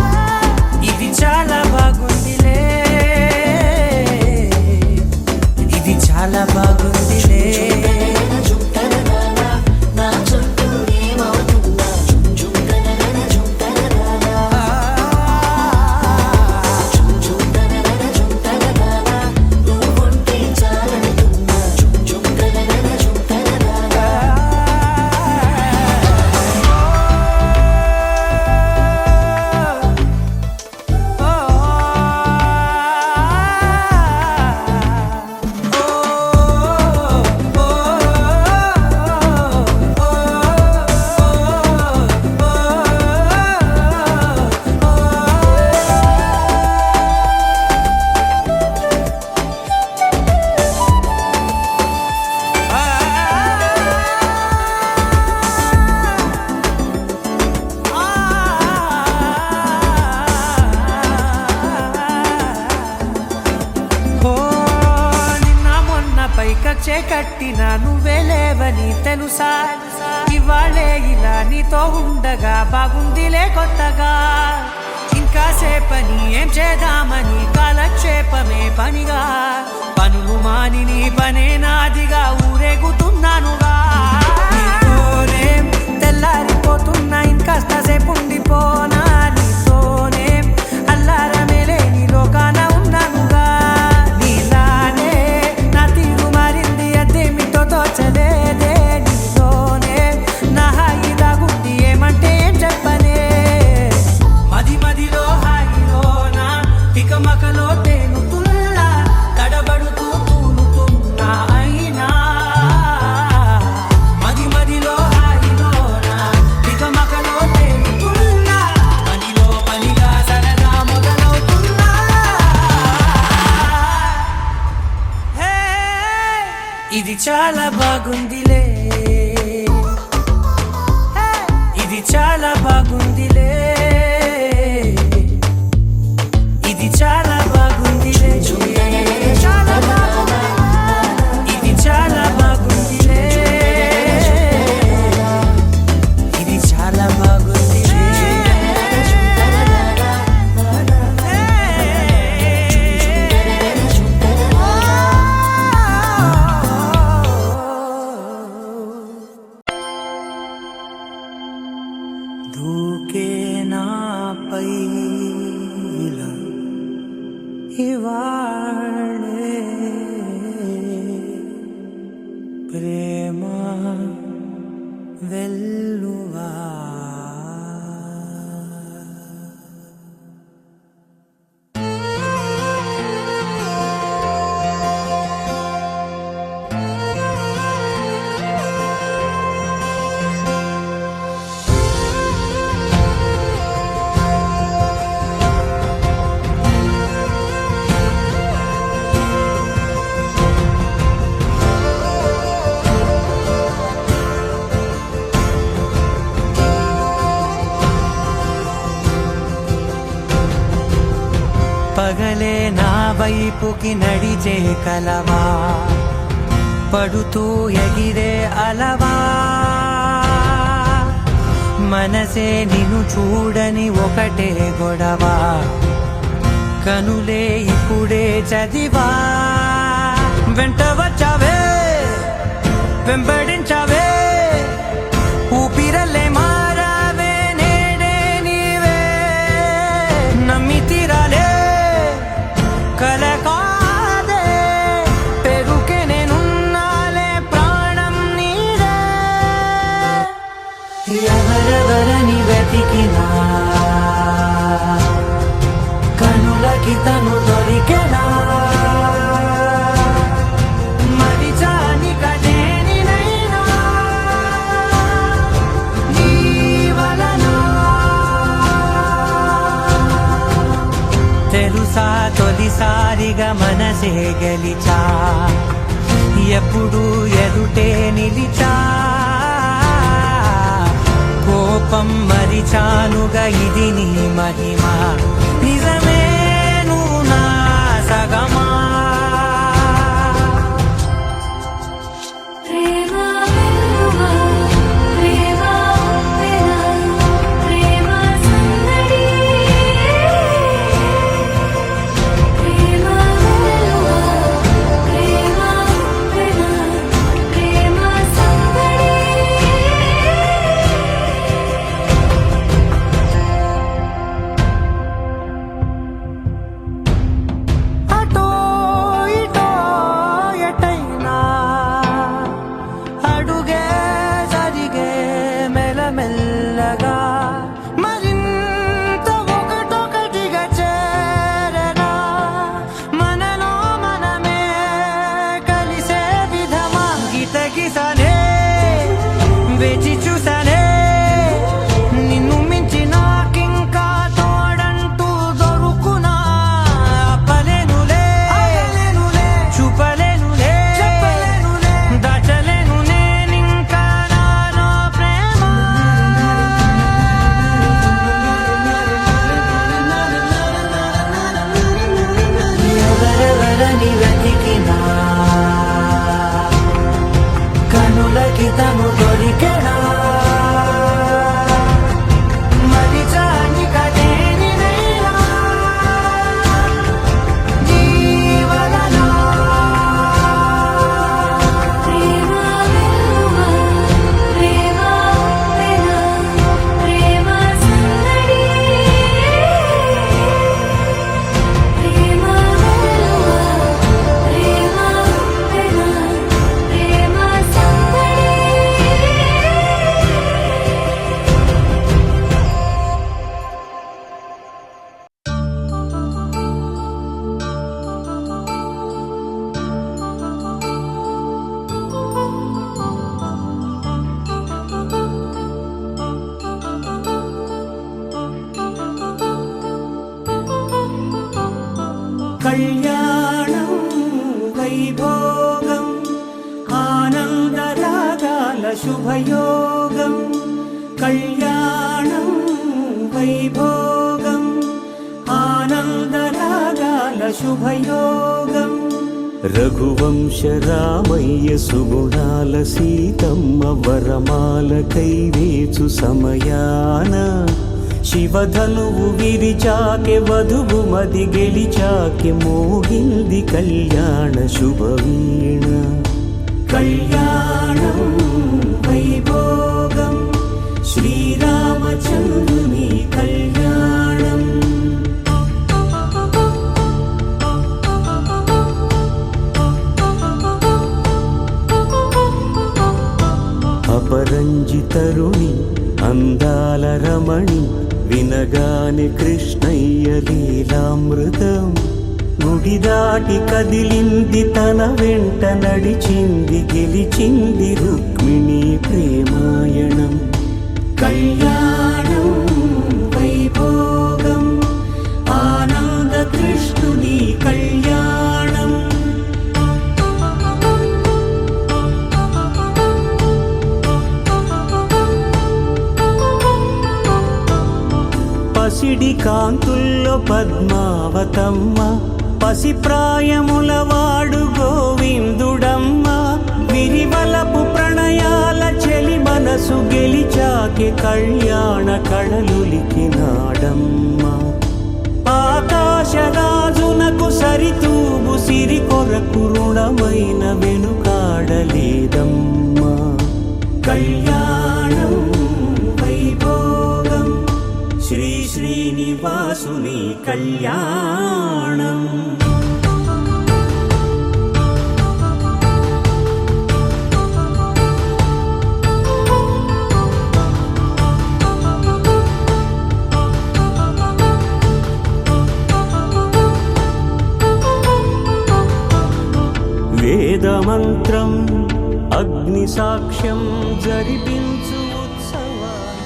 ఇది చాలా బాగుందిలే ఇది చాలా బాగుందిలే
నా చుట్టూ ఏమవుతుందా నువ్వుంటే చాలంటున్నా
పైకచ్చే కట్టిన నువ్వే లేవని తెలుసా ఇవాళే ఇలా నీతో ఉండగా బాగుందిలే కొత్తగా ఇంకా సేపని ఏం చేద్దామని కాలక్షేపమే పనిగా పనులు మాని నీ పనే నాదిగా ఊరేగుతున్నానుగా నీతోనే తెల్లారిపోతున్నా ఇంకాస్త సేపు ఉండిపోనా నీతోనే అల్లారమే లేని లోకాన ఉన్నానుగా నీలానే నా తీరు మారింది అదేమిటో తోచలేదే నీతోనే నా హాయి దాగుంది ఏమంటే ఏం చెప్పనే మది మదిలో హాయిలోనా ఇక మకలో తేలుతున్నా తడబడుతూ తూలుతున్నా అయినా మది మదిలో హాయిలోనా ఇక మకలో తేలుతున్నా పనిలో పనిగా సరదా మొదలవుతున్నా హే ఇది చాలా బాగుందిలే ఇది చాలా బాగుందిలే ఇది చాలా బాగుందిలే చాలా బాగుంది ఇది చాలా బాగుందిలే ఇది చాలా బాగుందిలే దూకే నాపై ఇలా ఇవాళే ప్రేమ వెల్లువా పగలే నా వైపుకి నడిచే కలవా పడుతూ ఎగిరే అలవా మనసే నిన్ను చూడని ఒకటే గొడవ కనులే ఇప్పుడే చదివా వెంట వచ్చావే వెంబడించావే ఊపిరలే మారావే నేడే నీవే తొలిసారిగా మనసే గెలిచా ఎప్పుడు ఎదుటే నిలిచా కోపం మరిచానుగా ఇది నీ మహిమ నిజమే నువ్వు నా సగమా
ప్రేమ వెలువా ప్రేమ పెనా ప్రేమ సందడి ప్రేమ వెలువా ప్రేమ పెనా ప్రేమ సందడి
అటో ఇటో ఎటైనా అడుగే జరిగే మెల్లమెల్లగా మరింత ఒకటొకటిగా చేరగా మనలో మనమే కలిసే విధమా గితగిసనే వేచి చూసానే నిన్ను మించి నాకింకా తోడంటూ దొరుకునా ఆపలేనులే చూపలేనులే దాచలేను నేనింకా నాలో ప్రేమ ఎవరెవరని వెతికినా కనులకి తను దొరికెనా మరిచాని కదేనినైనా జీవనలో
ప్రేమ వెలువా ప్రేమ పెనా ప్రేమ సందడి ప్రేమ వెలువా ప్రేమ పెనా ప్రేమ సందడి
కళ్యాణం వైభోగం ఆనందరాగాల శుభయోగం కళ్యాణం వైభోగం ఆనందరాగాల శుభయోగం
రఘువంశ రామయ్య సుగుణాల సీతమ్మ వరమాల కైవేచు సమయాన శివధనువు విరిచాకె వధువు మది గెలిచాకె మోగింది కళ్యాణ శుభవీణ
కళ్యాణం వైభోగం శ్రీరామచంద్రుని కళ్యాణం
అపరంజి తరుణి అందాల రమణి వినగాని కృష్ణయ్య లీలామృతం గుడి దాటి కదిలింది తన వెంట నడిచింది గెలిచింది రుక్మిణి ప్రేమాయణం
కళ్యాణం వైభోగం ఆనంద కృష్ణుని కళ్యాణం
పసిడి కాంతుల్లో పద్మావతమ్మ పసిప్రాయముల వాడు గోవిందుడమ్మ విరివలపు ప్రణయాల చెలి మనసు గెలిచాకె కళ్యాణ కళలులికినాడమ్మ ఆకాశరాజునకు సరితూగు సిరి కొరకు రుణమైన వెనుకాడలేదమ్మా
కళ్యాణం వైభోగం శ్రీ శ్రీనివాసుని కళ్యాణం
వేదమంత్రం అగ్ని సాక్ష్యం జరిపించు ఉత్సవాలు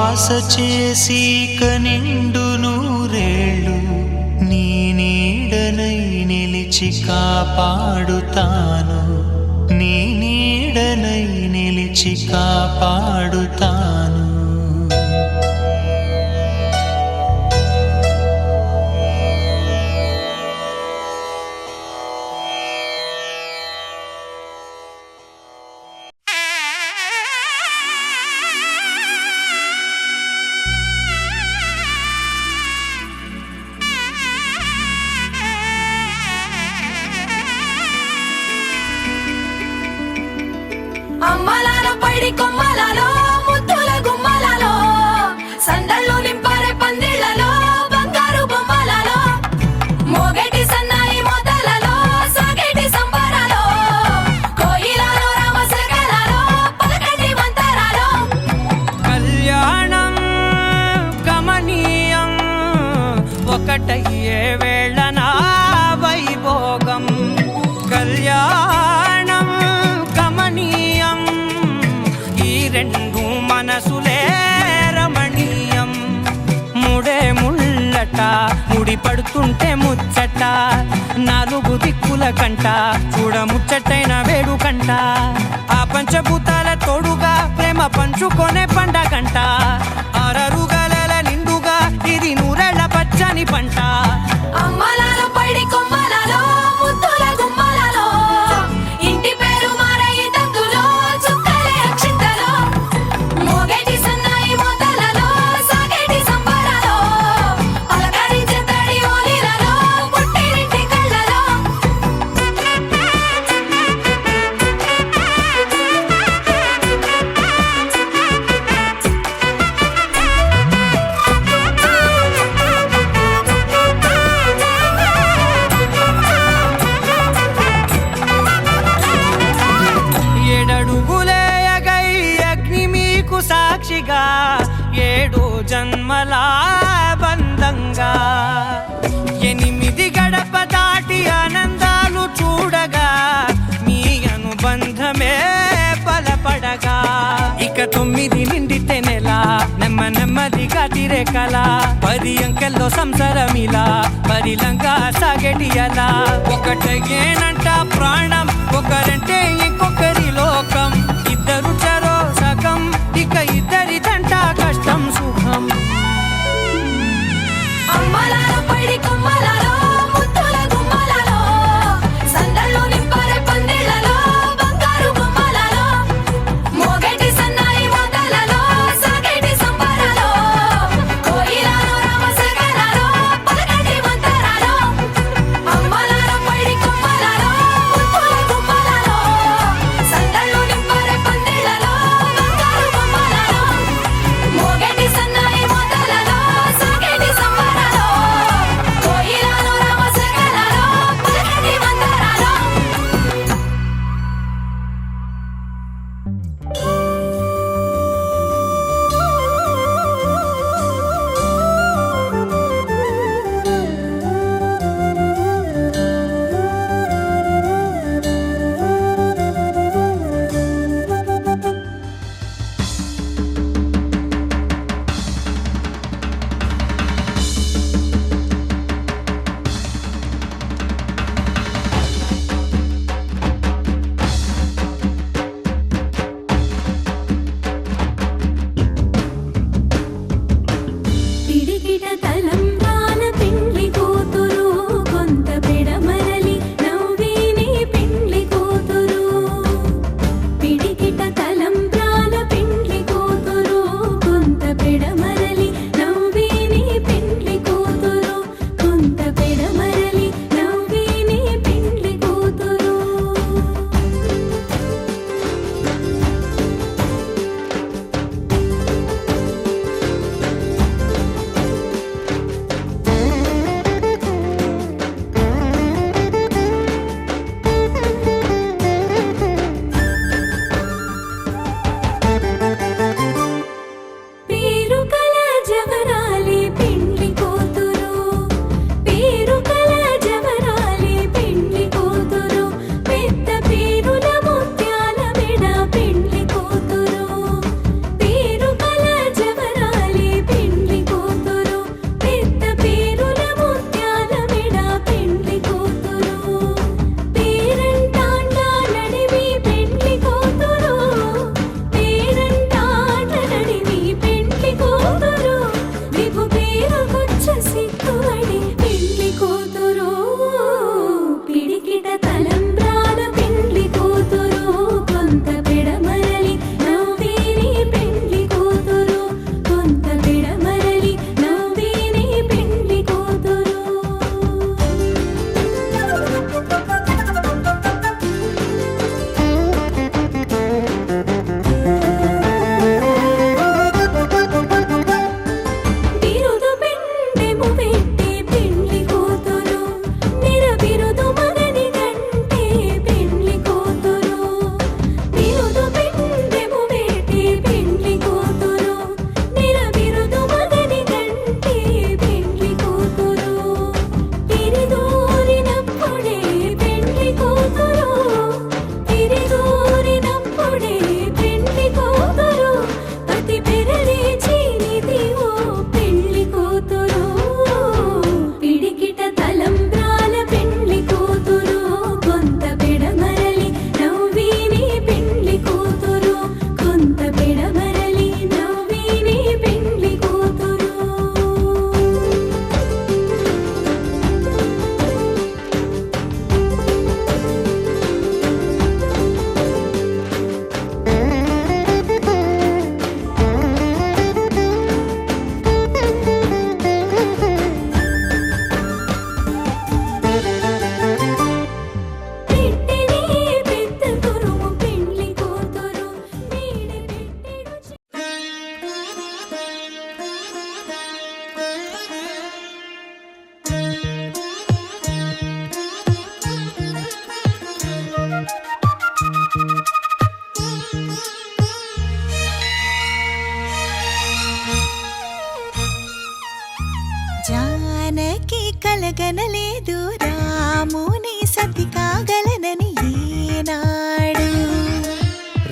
బాస చేసి కనిండు నూరేళ్ళు నీ నీడనై నిలిచి కాపాడుతాను నీ నీడనై నిలిచి కాపాడుతాను
అమ్మలాలో పైడి కొమ్మలలో ముద్దుల గుమ్మలలో సందళ్ళు నింపారే పందిళ్లలో బంగారు బొమ్మలలో మోగేటి సన్నాయి మోతలలో సాగేటి సంబరాలో కోయిలలో రామసగలలో పలకటి మంతరాలో
కళ్యాణం గమనీయం ఒకటయ్యే వేళన వైభోగం కళ్యాణం గమనీయం ఈ రెండు మనసులే రమణీయం ముడే ముళ్ళట ముడి పడుతుంటే ముచ్చట నాలుగు దిక్కుల కంట చూడ ముచ్చటైన వేడుకంట ఆ పంచభూతాల తోడుగా ప్రేమ పంచుకొనే పండగంట ఆరరుగల నిండుగా ఇది నూరెళ్ళ పచ్చని పంట
అమ్మలాలో పైడి కొమ్మలలో ముద్దుల గుమ్మలలో ఇంటి పేరు మారయి తందులో చుక్కలే అక్షింతలో మోగేటి సన్నాయి మోతలలో సాగేటి సంబరాలో పలకరించే తడి ఓలిలలో పుట్టినింటి కళ్ళలో
ఏడడుగులేయగై అగ్ని మీకు సాక్షిగా ఏడు జన్మల బంధంగా ఎనిమిది గడప దాటి ఆనందాలు చూడగా మీ అనుబంధమే బలపడగా ఇక 9 నిండితే నెల నెమ్మదిగా తిరే కల 10 అంకెల్లో సంసారమిలా పరిలంగా సాగేటి అలా ఒకటేనంట ప్రాణం ఒకరంటే ఇంకొకరి లోకం ఇద్దరు చరో సగం ఇక ఇద్దరిదంట కష్టం సుఖం
అమ్మలాలో పైడి కొమ్మలలో ముద్దుల గుమ్మలలో సందళ్ళు నింపారే పందిళ్లలో బంగారు బొమ్మలలో మోగేటి సన్నాయి మోతలలో సాగేటి సంబరాలో కోయిలలో రామసగలలో పలకటి మంతరాలో అమ్మలాలో పైడి కొమ్మలలో ముద్దుల గుమ్మలలో సందళ్ళు నింపారే పందిళ్లలో బంగారు బొమ్మలలో మోగేటి సన్నాయి మోతలలో సాగేటి సంబరాలో కోయిలలో రామసగలలో పలకటి మంతరాలో
పిడికిట తలంబ్రాల పెండ్లి కూతురు కొంత పెడమరలి నవ్విని పెండ్లి కూతురు పిడికిట తలంబ్రాల పెండ్లి కూతురు కొంత పెడమరలి నవ్విని పెండ్లి కూతురు కొంత పెడమరలి నవ్విని పెండ్లి కూతురు
కలగనలేదు రాముని సతి కాగలనని ఏనాడు.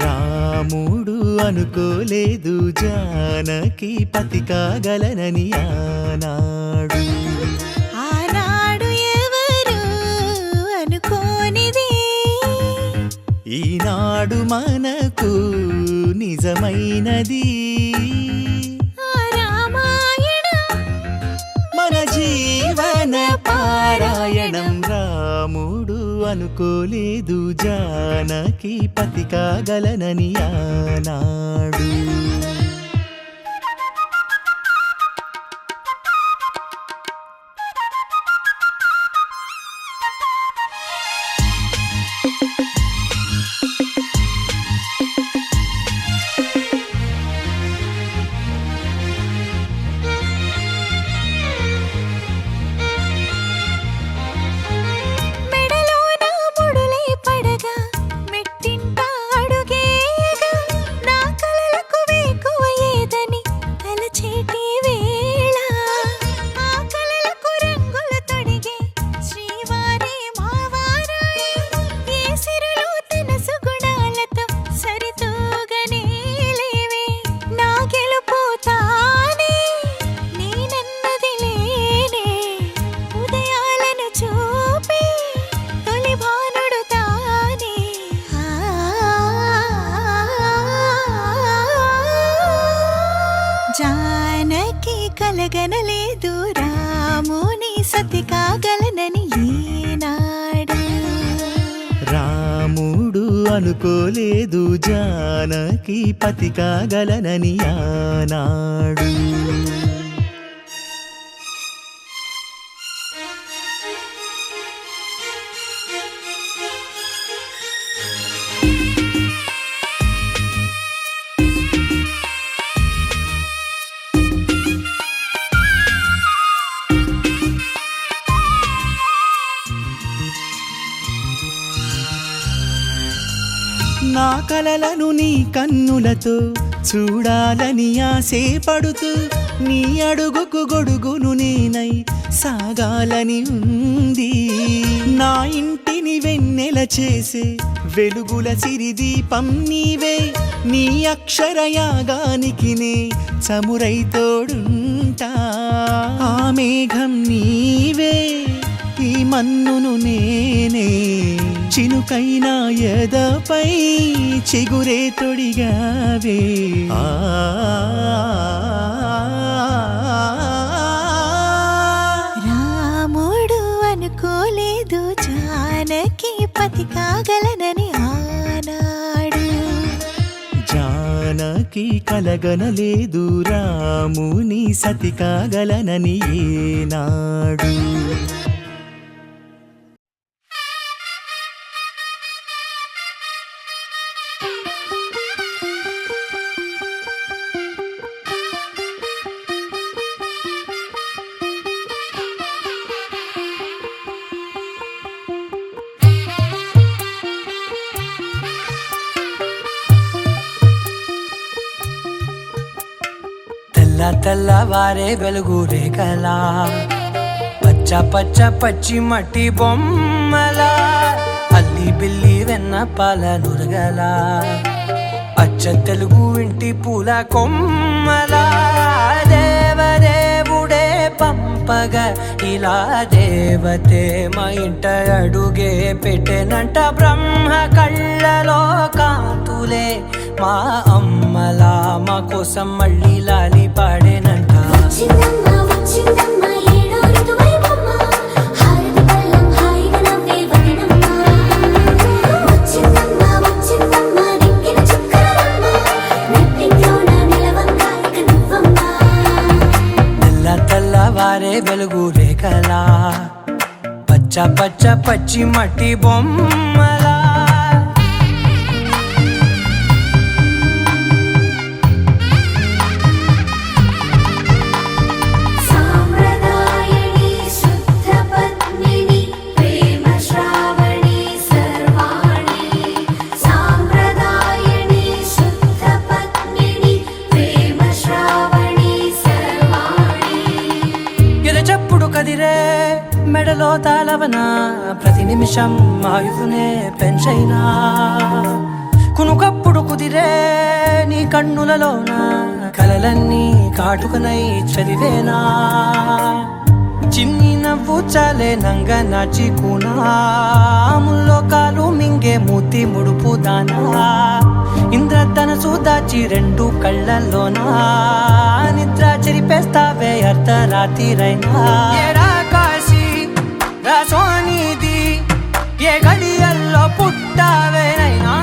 రాముడు అనుకోలేదు జానకి పతి కాగలనని ఆనాడు.
ఆనాడు ఎవరు అనుకోనిది
ఈనాడు మనకు నిజమైనది. మన జీవన పారాయణం. రాముడు అనుకోలేదు జానకి పతి కాగలనని ఆనాడు.
జానకి కలగనలేదు రాముని సతి కాగలనని ఈనాడు.
రాముడు అనుకోలేదు జానకి పతి కాగలనని ఆనాడు. నా కలలను నీ కన్నులతో చూడాలని ఆశపడుతూ నీ అడుగుకు గొడుగును నేనై సాగాలని ఉంది. నా ఇంటిని వెన్నెల చేసే వెలుగుల సిరిదీపం నీవే. నీ అక్షరయాగానికి నే చమురై తోడుంటా. ఆ మేఘం నీవే, ఈ మన్నును నేనే. చినుకైనా ఎదపై చిగురే తొడిగావే.
రాముడు అనుకోలేదు జానకి పతి కాగలనని ఆనాడు.
జానకి కలగనలేదు రాముని సతి కాగలనని ఏనాడు.
తెల్లవారే వెలుగు రేఖలా పచ్చ పచ్చ పచ్చి మట్టి బొమ్మలా అల్లి బిల్లి వెన్న పాల నురగలా అచ్చ తెలుగు ఇంటి పూల కొమ్మలా దేవదేవుడే పంపగా ఇలా దేవతే మా ఇంట అడుగే పెట్టెనంట. బ్రహ్మ కళ్ళలో కాంతులే మా అమ్మలా మా కోసం మళ్ళీ లాలి పాడేనంట. తెల్లవారే వెలుగు రేఖలా పచ్చ పచ్చ పచ్చి మట్టి బొమ్మలా. కదిరే మెడలో తాళవన ప్రతి నిమిషం ఆయుధునే పెంచైనా కునుకప్పుడు కుదిరే నీ కన్నులలోన కలలన్నీ కాటుకనై చదివేనా చిన్ని నవ్వు చాలే నంగ నాచి కూనాముల్లో కాలు మింగే మూతి ముడుపు దానా ఇంద్రధనసు దాచి రెండు కళ్ళల్లోనా నిద్ర చెరిపేస్తావే అర్ధరాత్రిరైనా ఏరా కాశీ రా సోనిది ఏ గడియల్లో పుట్టావేనైనా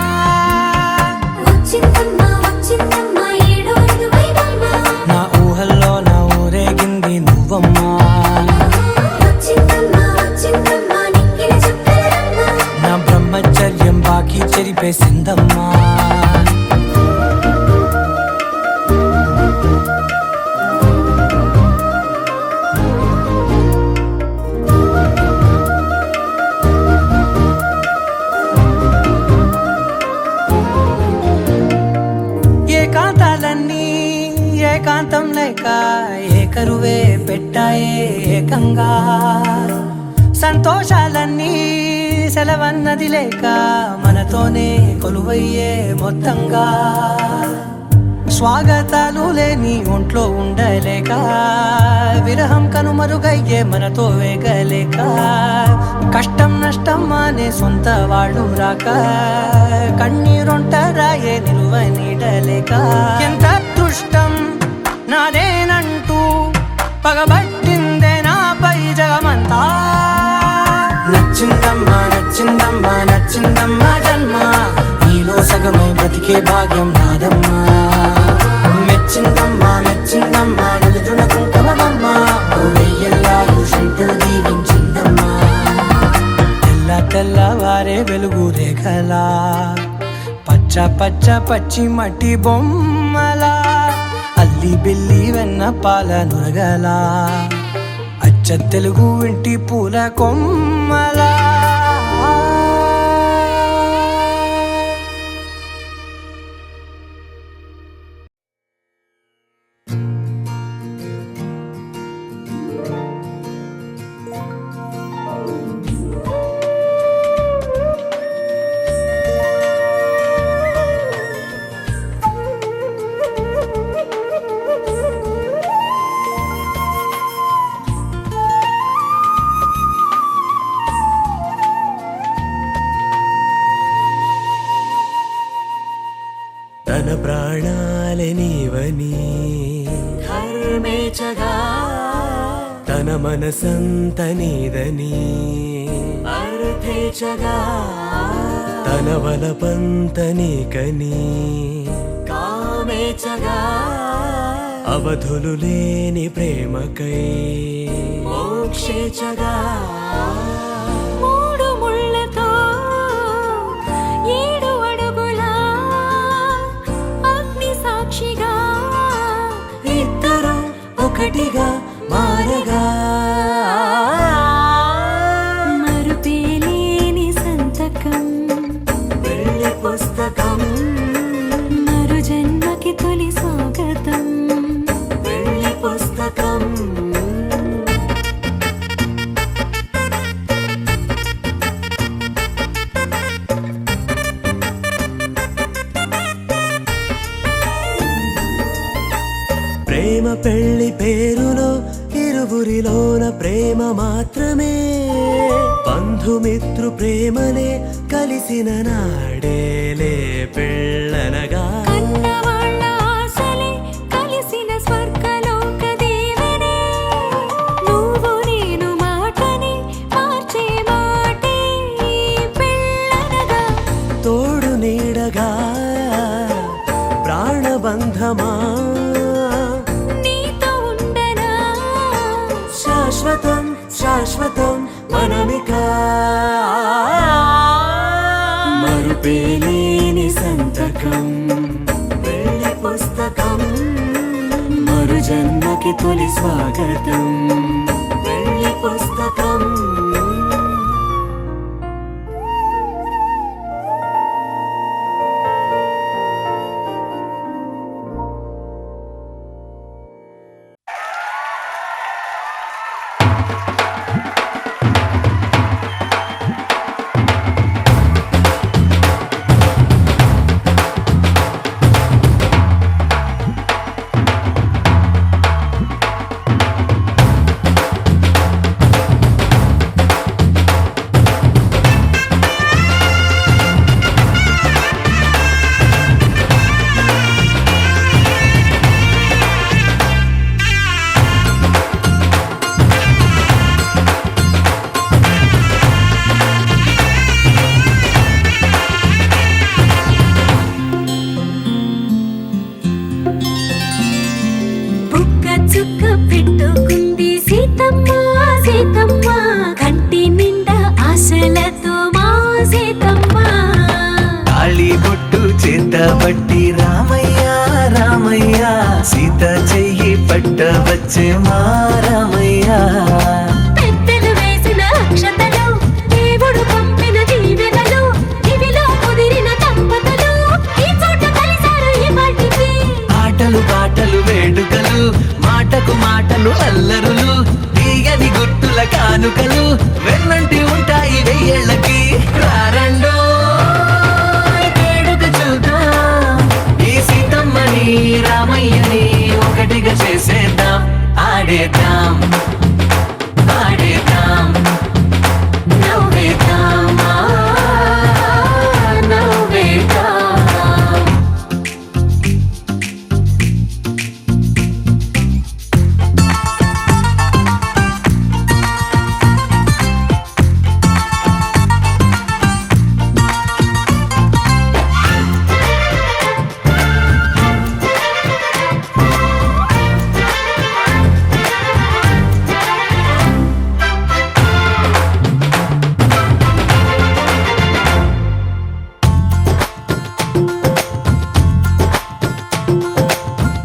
నా ఊహల్లో నా ఊరేగింది నువ్వమ్మా నా బ్రహ్మచర్యం బాకీ చెరిపేసిందమ్మా ఏకాంతాలన్నీ ఏకాంతం లేక ఏకరువే పెట్టాయే ఏకంగా సంతోషాలన్నీ సెలవన్నది లేక మనతోనే కొలువయ్యే మొత్తంగా స్వాగతాలు లేని ఒంట్లో ఉండలేక విరహం కనుమరుగయ్యే మనతో వేగలేక కష్టం నష్టం అనే సొంత వాళ్ళు రాక కన్నీరొంటరాయే నిలువ నీడలేక ఎంత అదృష్టం నాదేనంటూ పగబట్టిందే నాపై జగమంతా నచ్చిందమ్మా నచ్చిందమ్మా నచ్చిందమ్మా జన్మ నీలో సగమై బ్రతికే భాగ్యం నాదమ్మా మెచ్చిందమ్మా మెచ్చిందమ్మా నిలుచున కుంకుమమ్మా వెయ్యల్లాలు శంకులు దీవించిందమ్మా తెల్ల తెల్లవారే వెలుగు రేఖలా పచ్చ పచ్చ పచ్చి మట్టి బొమ్మలా అల్లి బిల్లి వెన్న పాల నురగలా అచ్చ తెలుగు ఇంటి పూల కొమ్మలా
తన ప్రాణాలే నీవని
ధర్మేచగా
తన మనసంత నీదని
అర్థేచగా
తన వలపంత నీకని
కామేచగా
అవధులు లేని ప్రేమకై
మోక్షేచగా మూడు ముళ్ళతో ఏడు అడుగుల అగ్ని సాక్షిగా
ఇద్దరు ఒకటిగా మారగా
మరుపేలేని సంతకం
వెళ్ళి పుస్తకం
మరు జన్మకి తొలి స్వాగతం
వెళ్ళి పుస్తకం ప్రేమ పెళ్లి పేరులో ఇరువురిలోన ప్రేమ మాత్రమే బంధుమిత్రు ప్రేమనే కలిసిన నాడేలే పెళ్ళనగా
కన్నవాళ్ళ ఆశలే కలిసిన స్వర్గలోక దేవనే నువ్వు నేను మాటని మార్చే మాటే పెళ్ళనగా
తోడు నీడగా ప్రాణబంధమా
నీతో ఉండనా
శాశ్వతం శాశ్వతం మనమిక మరుపేలేని సంతకం వెళ్ళి పుస్తకం మరు జన్మకి తొలి స్వాగతం వెళ్ళి పుస్తకం వచ్చే మారమయ్యా
పెద్దలు వేసిన అక్షతలు దేవుడు పంపిన దీవెనలు ఇవిలో కుదిరిన దంపతులు ఈ చోట కలిసారు ఈ వాటికి
ఆటలు పాటలు వేడుకలు మాటకు మాటలు అల్లరులు తీయని గుట్టుల కానుకలు వెన్నంటి ఉంటాయి వెయ్యేళ్ళకి రారండో వేడుక చూద్దాం ఈ సీతమ్మని రామయ్యని ఒకటిగా చేసేద్దాం ఆడేద్దాం ఆడేద్దాం
నవ్వేద్దాం నవ్వేద్దాం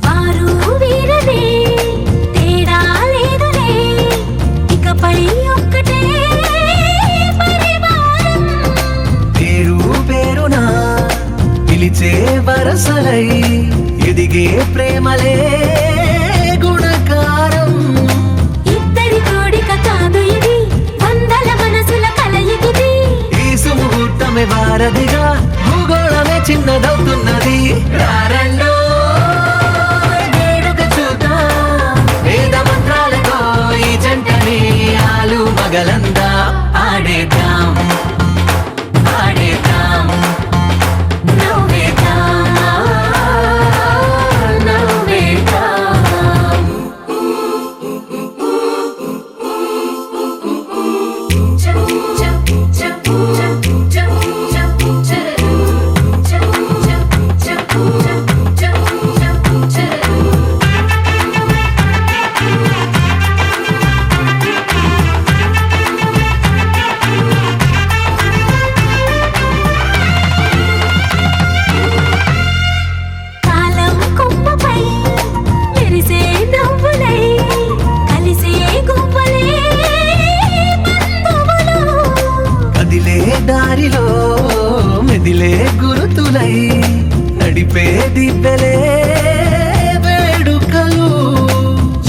వారు వీరనే తేడా లేదులే ఇకపై ఒక్కటే పరివారం
పేరు పేరునా పిలిచే వరసలై ఎదిగే ప్రేమలే గుణకారం
ఇద్దరి కోడిక కాదు ఇది వందల మనసుల కలయికిది
ఈ సుముహూర్తమే వారధిగా భూగోళమే చిన్నదవుతున్నది రారండో వేడుక చూద్దాం వేద మంత్రాలతో ఈ జంటని ఆలు మగలందా ఆడేద్దాం ఆడేద్దాం
నవ్వేద్దాం నవ్వేద్దాం కాలం కొమ్మపై మెరిసే నవ్వులై కలిసే గువ్వలే బంధువులు
కదిలే దారిలో మెదిలే గురుతులై నడిపే దిబ్బెలే వేడుకలు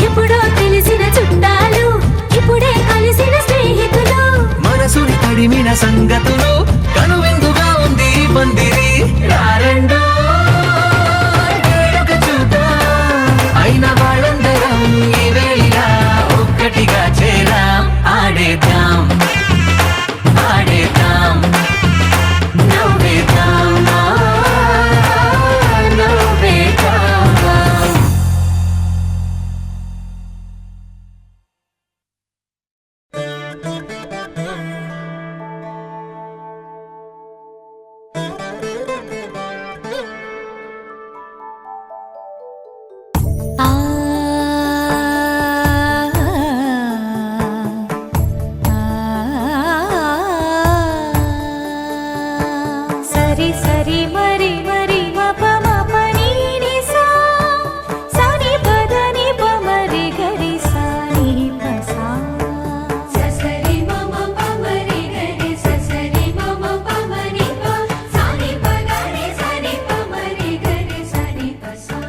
ఎప్పుడో తెలిసిన చుట్టాలు ఇప్పుడే కలిసిన స్నేహితులు
మనసుని తడిమిన సంగతులు కనువిందుగా ఉంది ఈ పందిరి రారండో వేడుక చూద్దాం అయిన వాళ్ళందరం ఈ వేళ ఒక్కటిగా చేరాం ఆడేద్దాం ఆడేద్దాం
నవ్వేద్దాం నవ్వేద్దాం సరి సరి మరి మరి మప మప నీ ని సా సని పద ని ప మరి గరి సా ని ప సా ససరి మమ ప మరి గరి ససరి మమ ప మరి ప సని ప గరి సని ప మరి గరి సని ప సా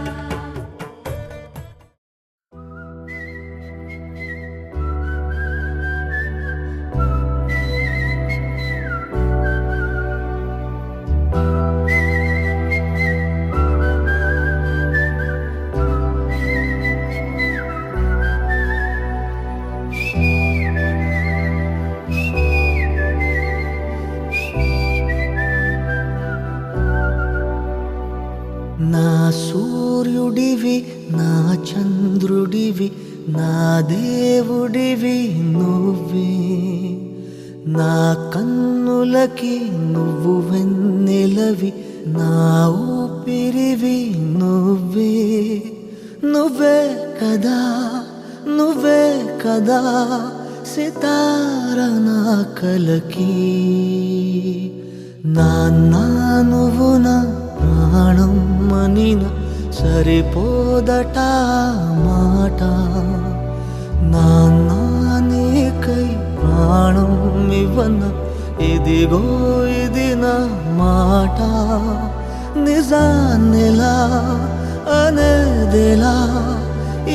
నా సూర్యుడివి నా చంద్రుడివి నా దేవుడివి నువ్వే నా కన్నులకి నువ్వు వెన్నెలవి నా ఊపిరివి నువ్వే నువ్వే కదా నువ్వే కదా సితార నా కలకి నాన్న నువ్వు నా ప్రాణం మనిన సరిపోదట మాట నాన్న నీకై ప్రాణం ఇవ్వన ఇదిగో ఇది నా మాట నిజాన్నిలా అనేదిలా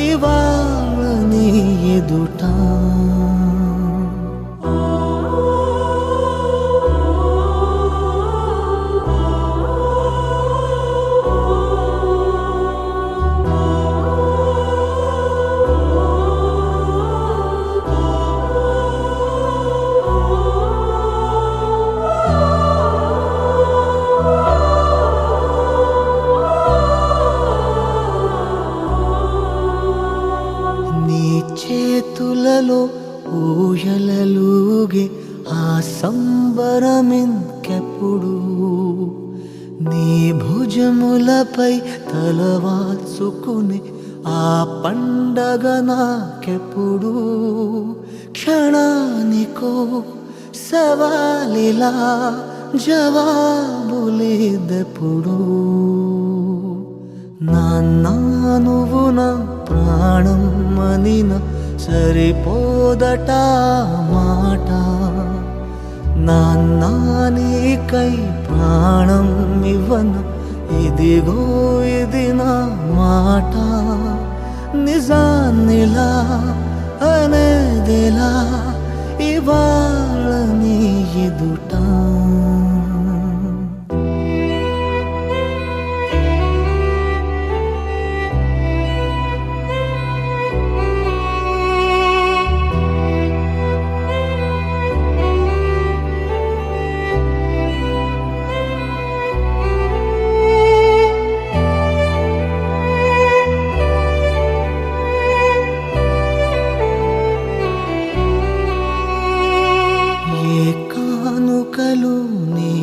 ఇవాళ నీ ఎదుట చేతులలో ఊయలలుగే ఆ సంబరమింకెప్పుడు నీ భుజములపై తలవాల్చుకుని ఆ పండగ నాకెప్పుడు క్షణానికో సవాలిలా జవాబులేదెప్పుడు నాన్న నువ్వు నా ప్రాణం అనిన సరిపోదట మాట నాన్న నీకై ప్రాణం ఇవ్వన ఇదిగో ఇది నా మాట నిజాన్నిలా అనేదిలా ఇవాళ నీ ఎదుట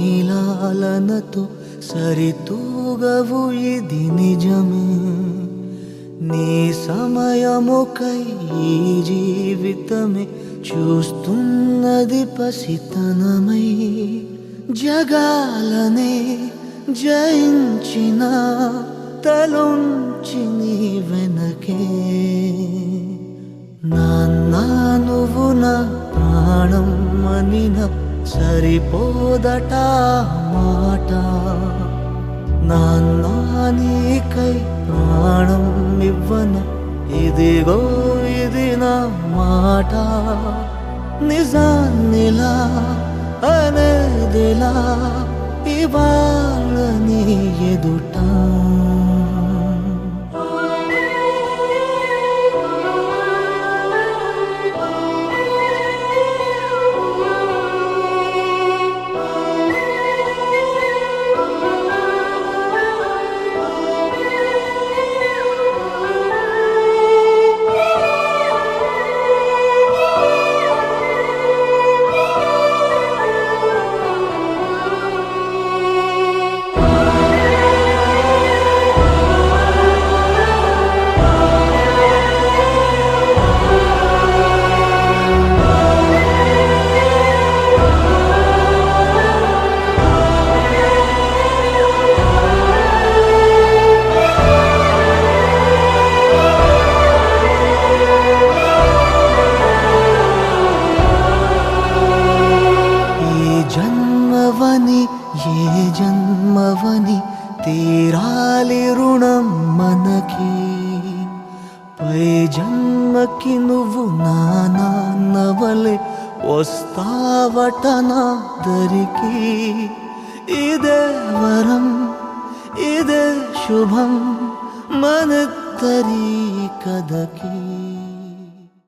నీలాలనతో సరితూగవు ఇది నిజమే నీ సమయముకై ఈ జీవితమే చూస్తున్నది పసితనమై జగాలనే జయించిన తలొంచి నీ వెనకే నాన్న నువ్వు నా ప్రాణం అనిన సరిపోదట మాట నాన్న నీకై ప్రాణం ఇవ్వన ఇదిగో ఇది నా మాట నిజాన్నిలా అనేదిలా ఇవాళ నీ ఎదుట ఏ జన్మవని తీరాలి రుణం మనకి పై జన్మకి నువ్వు నా నాన్నవలే వస్తావట నా దరికి ఇదే వరం ఇదే శుభం మనద్దరి కథకి